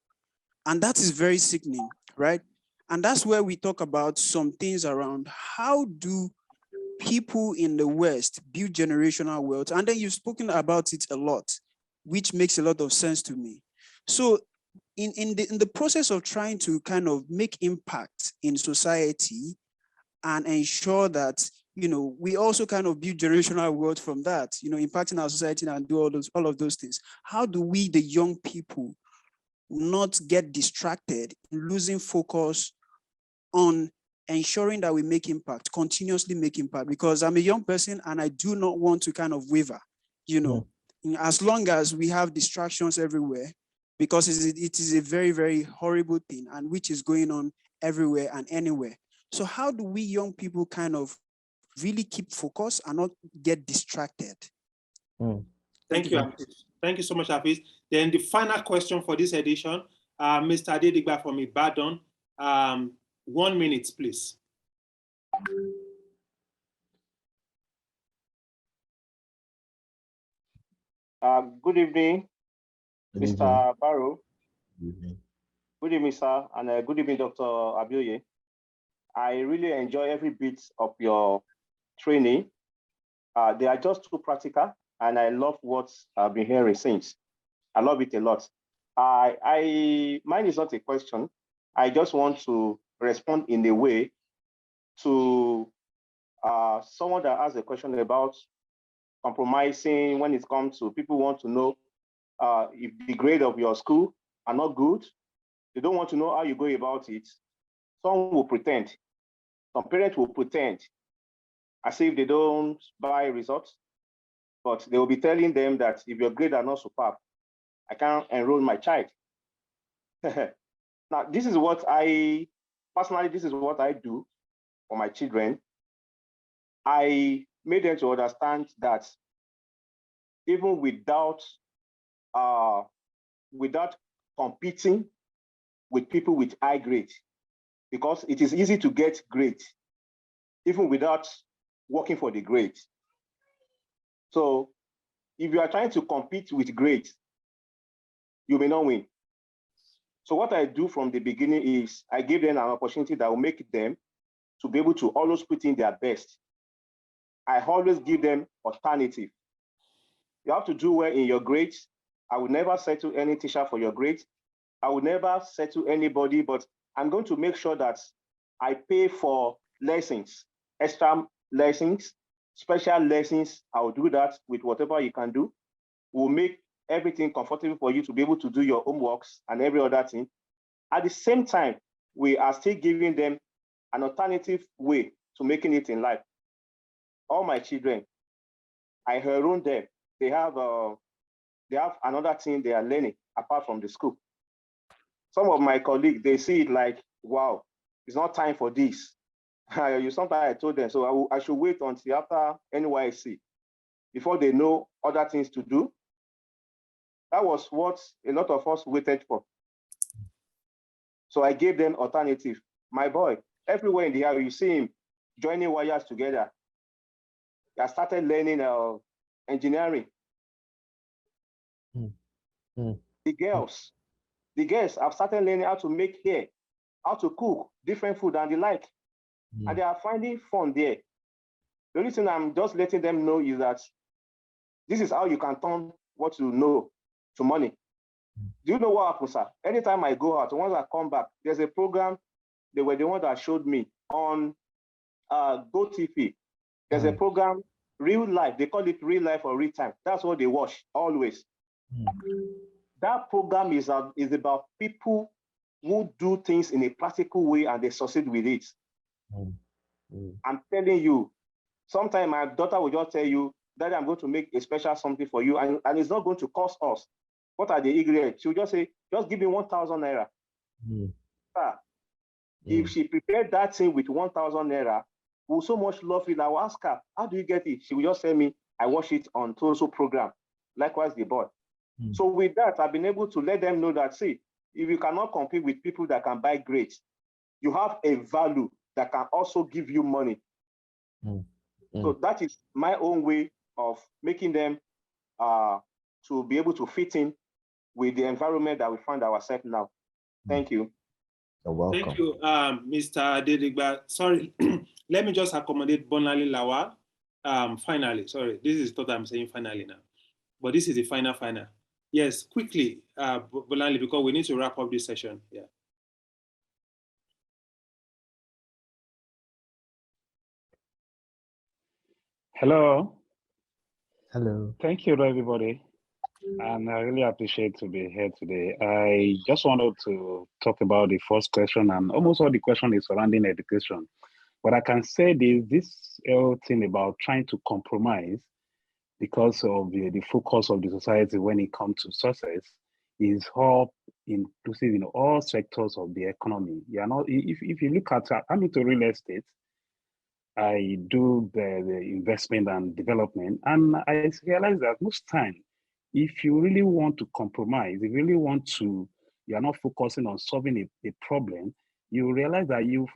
And that is very sickening, right? And that's where we talk about some things around how do people in the West build generational wealth. And then you've spoken about it a lot, which makes a lot of sense to me. So in the process of trying to kind of make impact in society and ensure that, we also kind of build generational wealth from that, impacting our society and do all of those things. How do we, the young people, not get distracted, losing focus on ensuring that we make impact, continuously make impact? Because I'm a young person and I do not want to kind of waver, as long as we have distractions everywhere, because it is a very, very horrible thing, and which is going on everywhere and anywhere. So how do we young people kind of really keep focus and not get distracted? Thank you, Hafiz. Thank you so much, Hafiz. Then the final question for this edition, Mr. Adedigba from Ibadan. 1 minute, please. Good evening, Good Mr. evening. Barrow. Good evening. Good evening, sir, and good evening, Dr. Abioye. I really enjoy every bit of your training. They are just too practical, and I love what I've been hearing since. I love it a lot. Mine is not a question. I just want to respond in a way to someone that asked a question about compromising when it comes to people want to know if the grade of your school are not good. They don't want to know how you go about it. Some will pretend. Some parents will pretend as if they don't buy results, but they will be telling them that if your grades are not superb, I can't enroll my child. Now, this is what this is what I do for my children. I made them to understand that even without competing with people with high grades, because it is easy to get grades, even without working for the grades. So if you are trying to compete with grades, you may not win. So what I do from the beginning is I give them an opportunity that will make them to be able to always put in their best. I always give them alternative. You have to do well in your grades. I will never settle any teacher for your grades. I will never settle anybody, but I'm going to make sure that I pay for lessons, extra lessons, special lessons. I will do that with whatever you can do. We'll make everything comfortable for you to be able to do your homeworks and every other thing. At the same time, we are still giving them an alternative way to making it in life. All my children, I enroll them. They have another thing they are learning apart from the school. Some of my colleagues, they see it like, wow, it's not time for this. Sometimes I told them, so I should wait until after NYC before they know other things to do. That was what a lot of us waited for. So I gave them alternative. My boy, everywhere in the area, you see him joining wires together. I started learning engineering. The girls have started learning how to make hair, how to cook different food and the like. And they are finding fun there. The only thing I'm just letting them know is that this is how you can turn what you know to money. Do you know what happens, sir? Anytime I go out, once I come back, there's a program, they were the one that showed me on GoTV. There's a program, Real Life. They call it Real Life or Real Time. That's what they watch always. That program is about people who do things in a practical way and they succeed with it. I'm telling you, sometimes my daughter will just tell you, Daddy, I'm going to make a special something for you, and it's not going to cost us. What are the ingredients? She'll just say, just give me 1,000 naira. If she prepared that thing with 1,000 naira, we'll so much love it. I will ask her, how do you get it? She will just tell me, I watch it on Toso program. Likewise, the boy. So with that, I've been able to let them know that, see, if you cannot compete with people that can buy grades, you have a value that can also give you money. So that is my own way of making them to be able to fit in with the environment that we find ourselves now. Thank you. You're welcome. Thank you, Mr. Dedigba. Sorry, let me just accommodate Bonali Lawa. Finally, sorry, this is what I'm saying finally now. But this is the final. Yes, quickly, Bonali, because we need to wrap up this session. Yeah. Hello. Hello. Thank you, everybody. And I really appreciate to be here today. I just wanted to talk about the first question, and almost all the question is surrounding education. But I can say this whole thing about trying to compromise because of the focus of the society when it comes to success is all inclusive in all sectors of the economy. You know, if you look at, I'm into real estate, I do the investment and development, and I realize that most time, if you really want to compromise, if you really want to, you are not focusing on solving a problem, you realize that you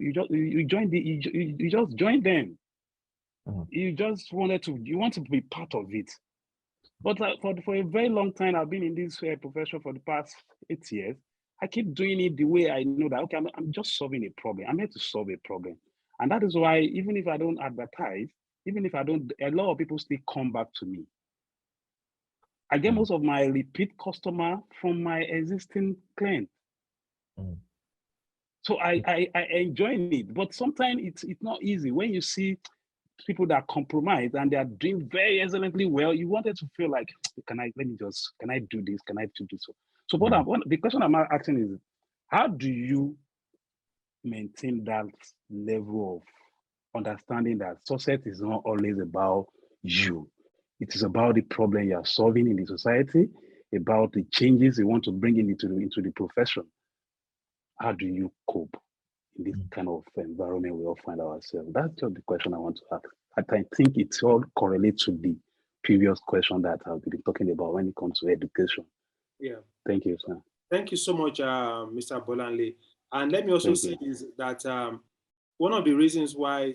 just join them. You just want to be part of it. But for a very long time, I've been in this profession for the past 8 years. I keep doing it the way I know that, okay, I'm just solving a problem. I'm here to solve a problem. And that is why, even if I don't advertise, even if I don't, a lot of people still come back to me. I get most of my repeat customer from my existing client. So I enjoy it, but sometimes it's not easy when you see people that compromise and they are doing very excellently well. You wanted to feel like, can I do this? Can I do this? So the question I'm asking is, how do you maintain that level of understanding that success is not always about you? It is about the problem you are solving in the society, about the changes you want to bring into the profession. How do you cope in this kind of environment we all find ourselves? That's just the question I want to ask. I think it's all correlates to the previous question that I've been talking about when it comes to education. Yeah. Thank you, sir. Thank you so much, Mr. Bolanle. And let me also say is that one of the reasons why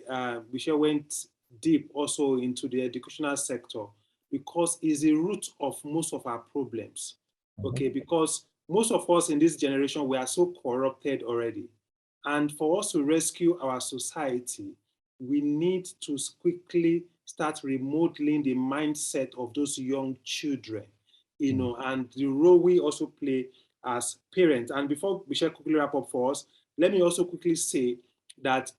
Michelle went deep also into the educational sector, because it's the root of most of our problems. Okay, because most of us in this generation, we are so corrupted already. And for us to rescue our society, we need to quickly start remodeling the mindset of those young children, you know, and the role we also play as parents. And before Michelle quickly wrap up for us, let me also quickly say that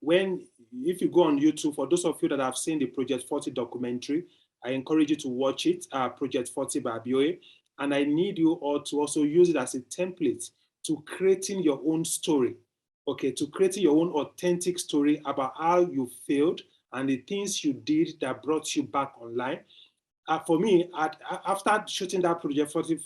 if you go on YouTube, for those of you that have seen the Project 40 documentary, I encourage you to watch it, Project 40 by Abioye. And I need you all to also use it as a template to creating your own story, okay, to creating your own authentic story about how you failed and the things you did that brought you back online. For me, after shooting that Project 40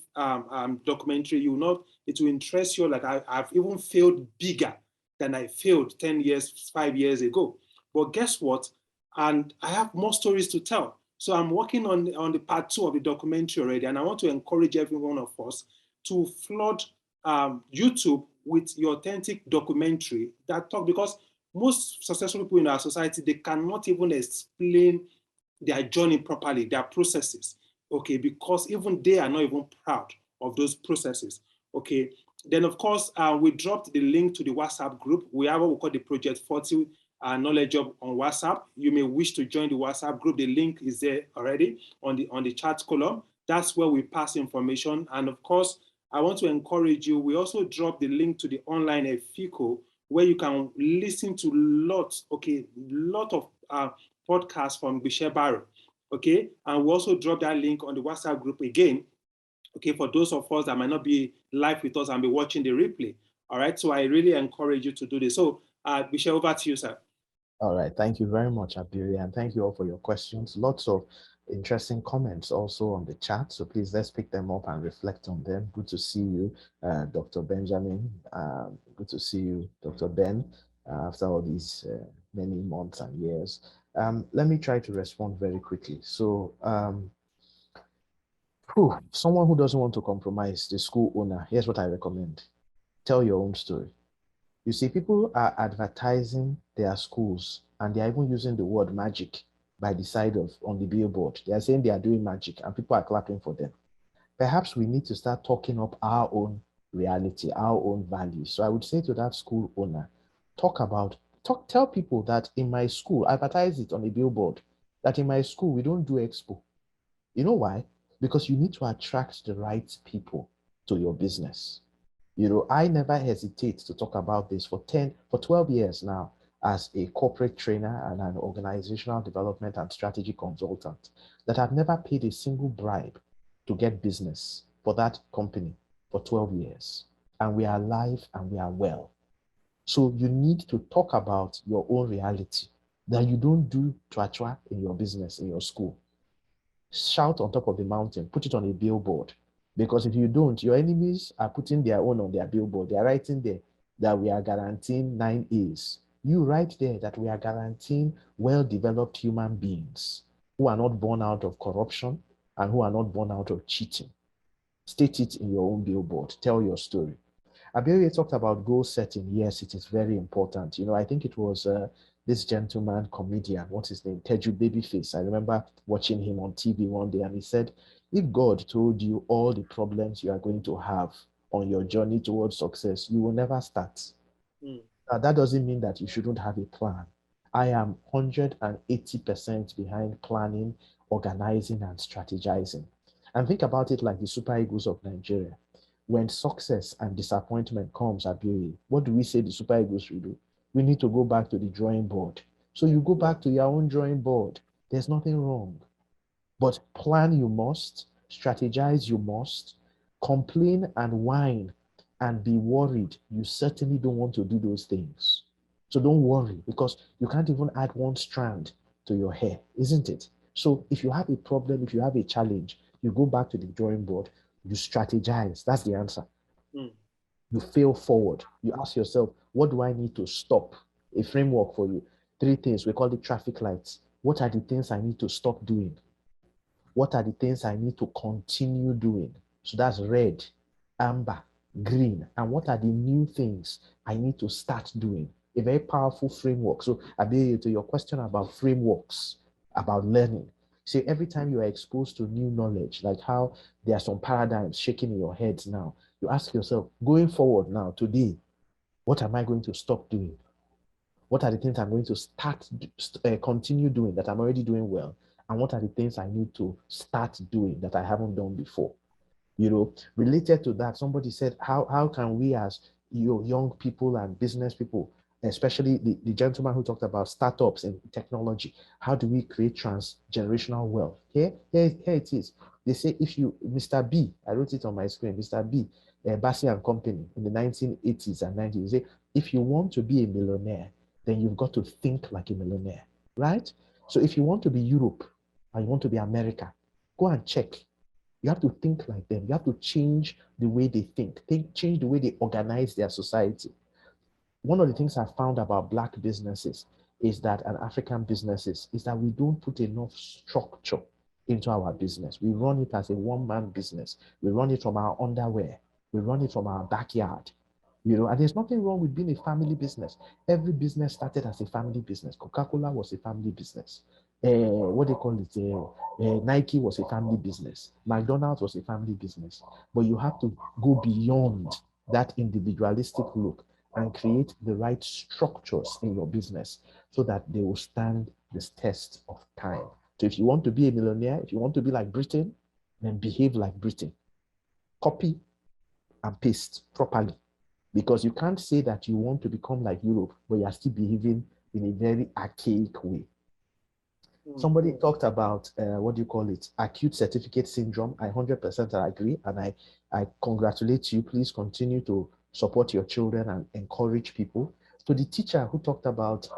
documentary, it will interest you. Like I've even failed bigger than I failed 10 years, 5 years ago. But guess what? And I have more stories to tell. So I'm working on the part 2 of the documentary already. And I want to encourage every one of us to flood YouTube with your authentic documentary that talk, because most successful people in our society, they cannot even explain their journey properly, their processes, okay, because even they are not even proud of those processes, okay. Then, of course, we dropped the link to the WhatsApp group. We have what we call the Project 40 Knowledge Hub on WhatsApp. You may wish to join the WhatsApp group. The link is there already on the chat column. That's where we pass information. And of course, I want to encourage you. We also dropped the link to the online EFICO, where you can listen to lot of podcasts from Abioye Barrow, okay? And we also drop that link on the WhatsApp group again, okay, for those of us that might not be live with us and be watching the replay, all right? So I really encourage you to do this. So Abioye, over to you, sir. All right, thank you very much, Abioye, and thank you all for your questions. Lots of interesting comments also on the chat, so please let's pick them up and reflect on them. Good to see you, Dr. Benjamin. Good to see you, Dr. Ben, after all these many months and years. Let me try to respond very quickly. So, someone who doesn't want to compromise, the school owner, here's what I recommend. Tell your own story. You see, people are advertising their schools and they are even using the word magic by the side of on the billboard. They are saying they are doing magic and people are clapping for them. Perhaps we need to start talking up our own reality, our own values. So I would say to that school owner, tell people that in my school, advertise it on a billboard, that in my school, we don't do expo. You know why? Because you need to attract the right people to your business. You know, I never hesitate to talk about this for 12 years now as a corporate trainer and an organizational development and strategy consultant, that I've never paid a single bribe to get business for that company for 12 years. And we are alive and we are well. So you need to talk about your own reality that you don't do to attract in your business, in your school. Shout on top of the mountain, put it on a billboard. Because if you don't, your enemies are putting their own on their billboard. They are writing there that we are guaranteeing 9 A's. You write there that we are guaranteeing well-developed human beings who are not born out of corruption and who are not born out of cheating. State it in your own billboard. Tell your story. Abioye talked about goal setting. Yes, it is very important. You know, I think it was this gentleman comedian, what's his name? Teju Babyface. I remember watching him on TV one day, and he said, if God told you all the problems you are going to have on your journey towards success, you will never start. Now, that doesn't mean that you shouldn't have a plan. I am 180% behind planning, organizing, and strategizing. And think about it like the Super Eagles of Nigeria. When success and disappointment comes, Abioye, what do we say the Super Eagles should do? We need to go back to the drawing board. So you go back to your own drawing board. There's nothing wrong. But plan you must, strategize you must, complain and whine and be worried. You certainly don't want to do those things. So don't worry, because you can't even add one strand to your hair, isn't it? So if you have a problem, if you have a challenge, you go back to the drawing board, you strategize. That's the answer. You fail forward. You ask yourself, what do I need to stop? A framework for you. 3 things, we call it traffic lights. What are the things I need to stop doing? What are the things I need to continue doing? So that's red, amber, green. And what are the new things I need to start doing? A very powerful framework. So Abioye, to your question about frameworks, about learning. See, every time you are exposed to new knowledge, like how there are some paradigms shaking in your heads now, you ask yourself, going forward now, today, what am I going to stop doing? What are the things I'm going to continue doing that I'm already doing well? And what are the things I need to start doing that I haven't done before? You know, related to that, somebody said, how can we as young people and business people, especially the gentleman who talked about startups and technology, how do we create transgenerational wealth? Here it is. They say if you, Mr. B, I wrote it on my screen, Mr. B, Bassi and Company in the 1980s and 90s, they say, if you want to be a millionaire, then you've got to think like a millionaire, right? So if you want to be Europe and you want to be America, go and check. You have to think like them. You have to change the way they think, change the way they organize their society. One of the things I found about Black businesses is that, and African businesses, is that we don't put enough structure into our business. We run it as a one-man business. We run it from our underwear. We run it from our backyard. You know, and there's nothing wrong with being a family business. Every business started as a family business. Coca-Cola was a family business. What they call it? Nike was a family business. McDonald's was a family business. But you have to go beyond that individualistic look and create the right structures in your business so that they will stand this test of time. So if you want to be a millionaire, if you want to be like Britain, then behave like Britain. Copy and paste properly. Because you can't say that you want to become like Europe, but you are still behaving in a very archaic way. Somebody talked about, what do you call it? Acute certificate syndrome. I 100% agree. And I congratulate you. Please continue to support your children and encourage people. So the teacher who talked about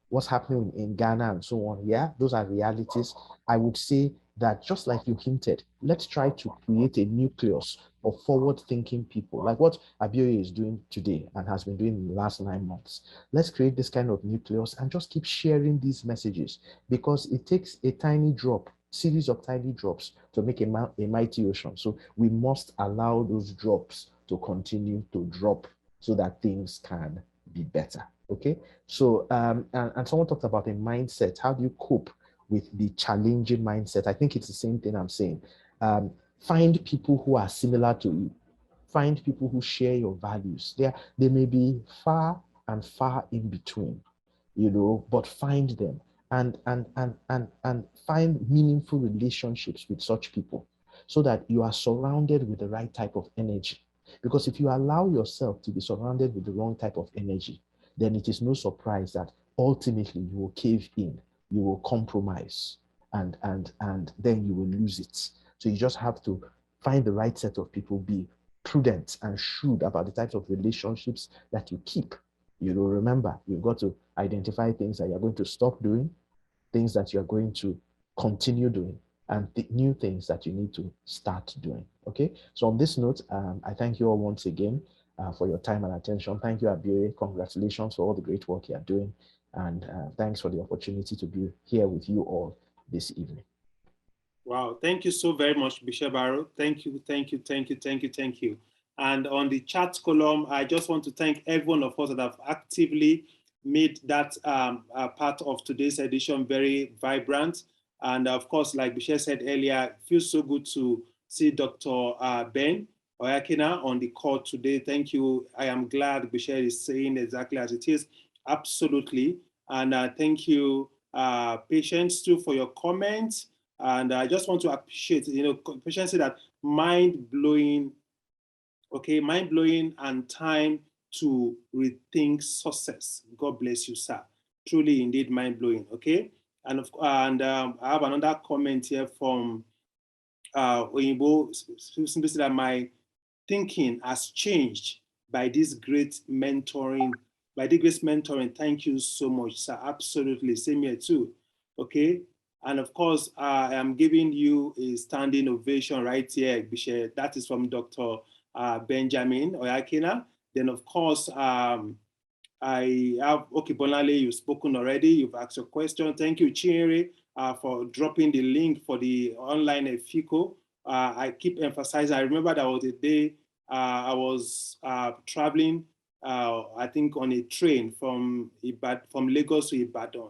what's happening in Ghana and so on, yeah, those are realities. I would say that just like you hinted, let's try to create a nucleus of forward-thinking people, like what Abioye is doing today and has been doing in the last 9 months. Let's create this kind of nucleus and just keep sharing these messages, because it takes a tiny drop, series of tiny drops to make a mighty ocean. So we must allow those drops to continue to drop so that things can be better. Okay. So, and someone talked about a mindset. How do you cope with the challenging mindset? I think it's the same thing I'm saying. Find people who are similar to you. Find people who share your values. They may be far and far in between, you know, but find them and find meaningful relationships with such people so that you are surrounded with the right type of energy. Because if you allow yourself to be surrounded with the wrong type of energy, then it is no surprise that ultimately you will cave in, you will compromise, and then you will lose it. So you just have to find the right set of people, be prudent and shrewd about the types of relationships that you keep. You know, remember, you've got to identify things that you're going to stop doing, things that you're going to continue doing, and new things that you need to start doing. Okay. So on this note, I thank you all once again for your time and attention. Thank you, Abioye. Congratulations for all the great work you are doing. And thanks for the opportunity to be here with you all this evening. Wow. Thank you so very much, Bishop Barrow. Thank you. And on the chat column, I just want to thank every one of us that have actively made that part of today's edition very vibrant. And of course, like Bishé said earlier, it feels so good to see Dr. Ben Oyakina on the call today. Thank you. I am glad Bishé is saying exactly as it is. Absolutely. And thank you, Patience, too, for your comments. And I just want to appreciate, Patience said that mind-blowing, okay, mind-blowing and time to rethink success. God bless you, sir. Truly, indeed, mind-blowing, okay? And I have another comment here from Oyinbo, simply said that my thinking has changed by this great mentoring, Thank you so much, sir. Absolutely, same here too, okay? And of course, I am giving you a standing ovation right here, Bishé. That is from Dr. Benjamin Oyakina. Then of course, I have, okay, Bonale, you've spoken already. You've asked your question. Thank you, Chinere, for dropping the link for the online FICO. I keep emphasizing, I remember that was a day I was traveling, I think on a train from Lagos to Ibadan,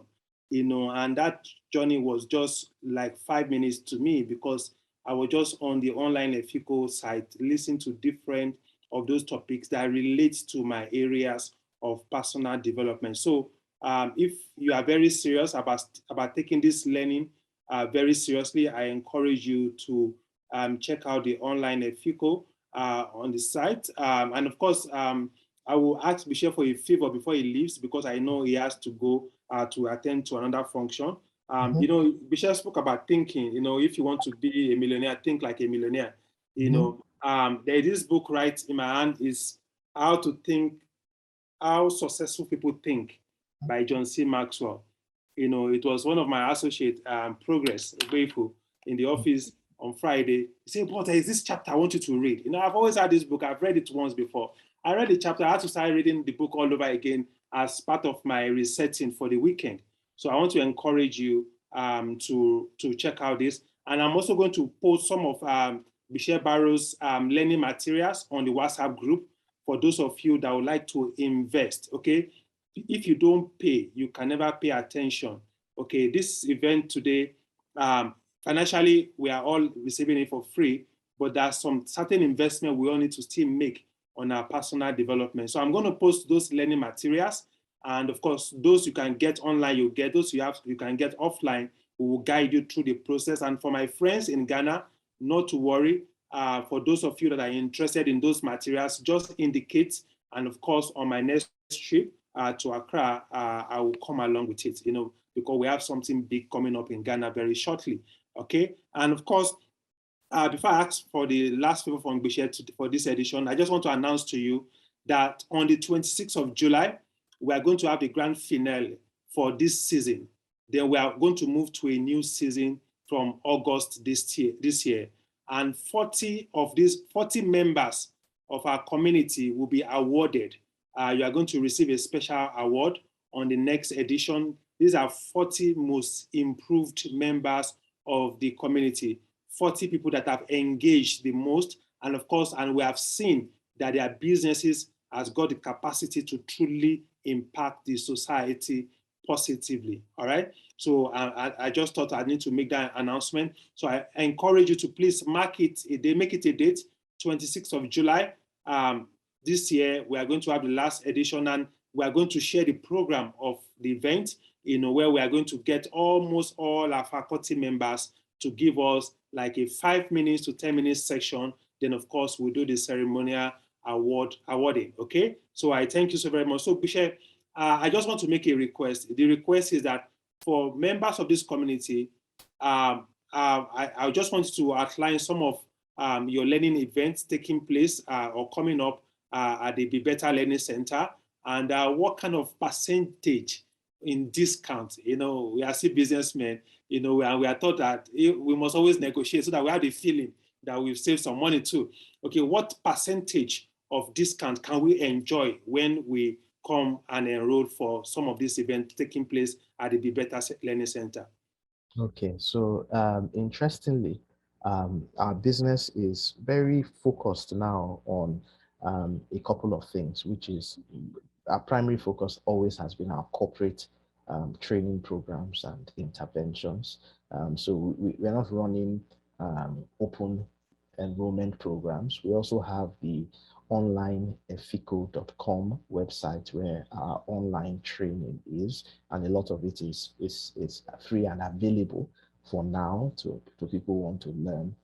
and that journey was just like 5 minutes to me because I was just on the online FICO site, listening to different of those topics that relate to my areas of personal development. So if you are very serious about taking this learning very seriously, I encourage you to check out the online FICO on the site. And of course, I will ask Bishé for a favor before he leaves because I know he has to go to attend to another function. Bishé spoke about thinking, if you want to be a millionaire, think like a millionaire. There is this book right in my hand, is How Successful People Think by John C. Maxwell. It was one of my associate Progress Grateful in the office on Friday. He said, "But there is this chapter I want you to read." I've always had this book. I've read it once before. I read the chapter. I had to start reading the book all over again as part of my resetting for the weekend. So I want to encourage you to check out this. And I'm also going to post some of Bishé Barrow's learning materials on the WhatsApp group for those of you that would like to invest, okay? If you don't pay, you can never pay attention, okay? This event today, financially, we are all receiving it for free, but there's some certain investment we all need to still make on our personal development. So I'm going to post those learning materials. And of course, those you can get online, you get those you can get offline. We will guide you through the process. And for my friends in Ghana, not to worry. For those of you that are interested in those materials, just indicate. And of course, on my next trip to Accra, I will come along with it, because we have something big coming up in Ghana very shortly. Okay. And of course, before I ask for the last favor from Bishé for this edition, I just want to announce to you that on the 26th of July, we are going to have the grand finale for this season. Then we are going to move to a new season from August this year. And 40 members of our community will be awarded. You are going to receive a special award on the next edition. These are 40 most improved members of the community, 40 people that have engaged the most. And of course, and we have seen that their businesses has got the capacity to truly impact the society positively, all right? So I just thought I need to make that announcement. So I encourage you to please make it a date, 26th of July. This year, we are going to have the last edition and we are going to share the program of the event, where we are going to get almost all our faculty members to give us like a 5 minutes to 10 minutes section. Then of course, we'll do the ceremonial awarding, okay? So I thank you so very much. So Bishé, I just want to make a request. The request is that for members of this community, I just want to outline some of your learning events taking place or coming up at the Be Better Learning Center, and what kind of percentage in discount. We are still businessmen, and we are taught that we must always negotiate so that we have the feeling that we've saved some money too. Okay, what percentage of discount can we enjoy when we come and enroll for some of these events taking place at the Be Better Learning Center? Okay, so interestingly, Our business is very focused now on a couple of things, which is our primary focus always has been our corporate training programs and interventions. So we're not running open enrollment programs. We also have the online efico.com website where our online training is, and a lot of it is free and available for now to people who want to learn.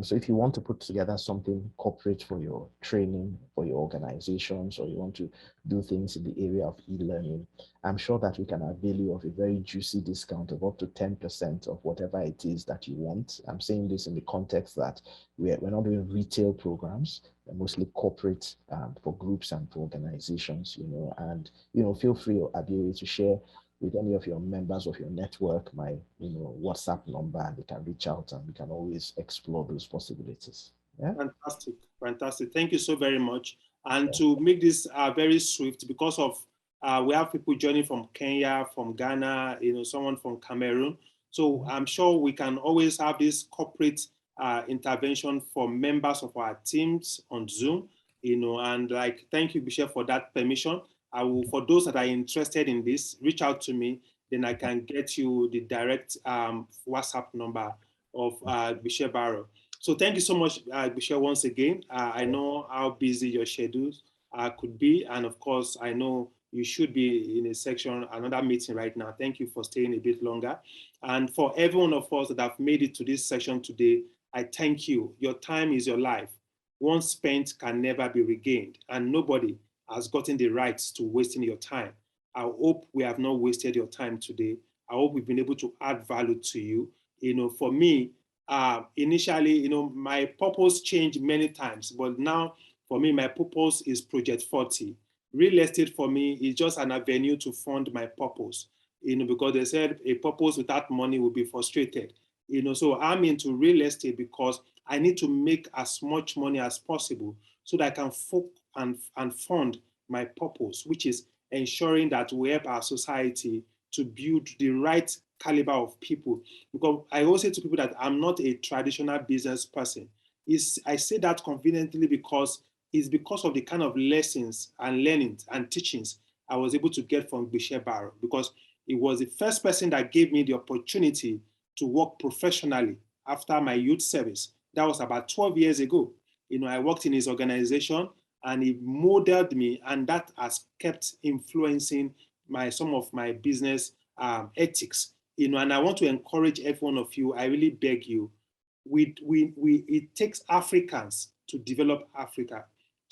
So if you want to put together something corporate for your training, for your organizations, or you want to do things in the area of e-learning, I'm sure that we can avail you of a very juicy discount of up to 10% of whatever it is that you want. I'm saying this in the context that we're not doing retail programs, they're mostly corporate for groups and for organizations, and, feel free, Abioye, to share with any of your members of your network my WhatsApp number, and they can reach out and we can always explore those possibilities. Yeah. Fantastic. Thank you so very much. And to make this very swift, because of we have people joining from Kenya, from Ghana, someone from Cameroon. So I'm sure we can always have this corporate intervention for members of our teams on Zoom, and thank you, Bishop, for that permission. I will, for those that are interested in this, reach out to me, then I can get you the direct WhatsApp number of Bishop Barrow. So thank you so much, Bishop, once again. I know how busy your schedules could be, and of course, I know you should be in a section, another meeting right now. Thank you for staying a bit longer. And for every one of us that have made it to this session today, I thank you. Your time is your life. Once spent can never be regained, and nobody has gotten the rights to wasting your time. I hope we have not wasted your time today. I hope we've been able to add value to you. For me, initially, my purpose changed many times, but now for me, my purpose is Project 40. Real estate for me is just an avenue to fund my purpose, because they said a purpose without money will be frustrated. So I'm into real estate because I need to make as much money as possible so that I can focus and fund my purpose, which is ensuring that we help our society to build the right caliber of people. Because I always say to people that I'm not a traditional business person. I say that confidently because it's because of the kind of lessons and learnings and teachings I was able to get from Bishop Barrow, because he was the first person that gave me the opportunity to work professionally after my youth service. That was about 12 years ago. I worked in his organization and he modeled me, and that has kept influencing some of my business ethics. And I want to encourage every one of you, I really beg you, it takes Africans to develop Africa.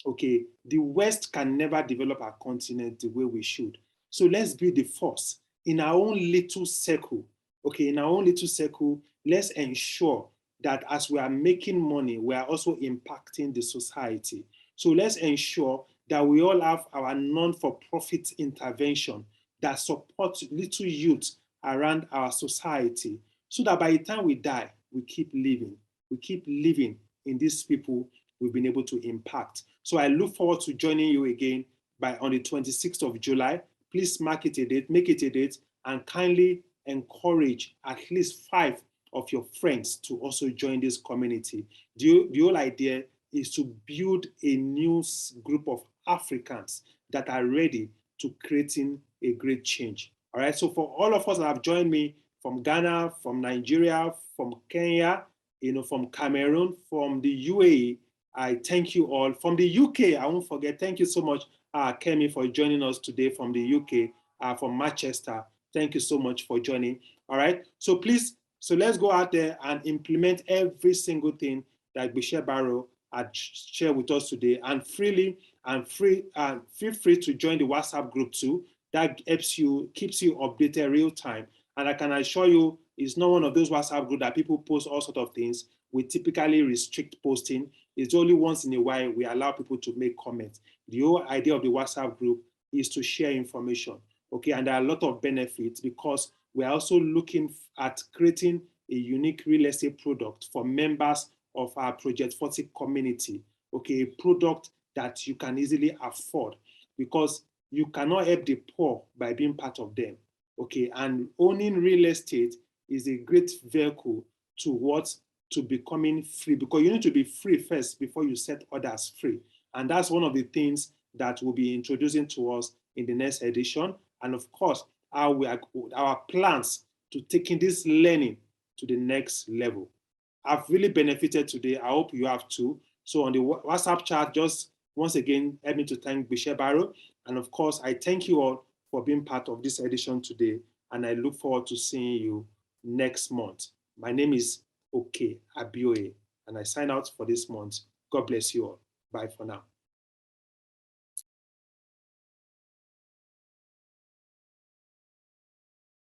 Okay, the West can never develop our continent the way we should. So let's be the first in our own little circle. Okay, in our own little circle, let's ensure that as we are making money, we are also impacting the society. So let's ensure that we all have our non-for-profit intervention that supports little youth around our society, so that by the time we die, we keep living. We keep living in these people we've been able to impact. So I look forward to joining you again on the 26th of July. Please mark it a date, make it a date, and kindly encourage at least 5 of your friends to also join this community. The whole idea is to build a new group of Africans that are ready to creating a great change. All right, so for all of us that have joined me from Ghana, from Nigeria, from Kenya, from Cameroon, from the UAE, I thank you all. From the UK, I won't forget, thank you so much, Kemi, for joining us today from the UK, from Manchester. Thank you so much for joining. All right, so please, let's go out there and implement every single thing that Bishop Barrow had shared with us today, and feel free to join the WhatsApp group too. That helps you, keeps you updated real time. And I can assure you, it's not one of those WhatsApp groups that people post all sorts of things. We typically restrict posting. It's only once in a while we allow people to make comments. The whole idea of the WhatsApp group is to share information. Okay, and there are a lot of benefits because we're also looking at creating a unique real estate product for members of our Project 40 community. Okay, a product that you can easily afford, because you cannot help the poor by being part of them. Okay, and owning real estate is a great vehicle towards to becoming free, because you need to be free first before you set others free. And that's one of the things that we'll be introducing to us in the next edition. And of course, our plans to taking this learning to the next level. I've really benefited today. I hope you have too. So on the WhatsApp chat, just once again, help me to thank Omagbitse Barrow. And of course, I thank you all for being part of this edition today. And I look forward to seeing you next month. My name is Abioye, and I sign out for this month. God bless you all. Bye for now.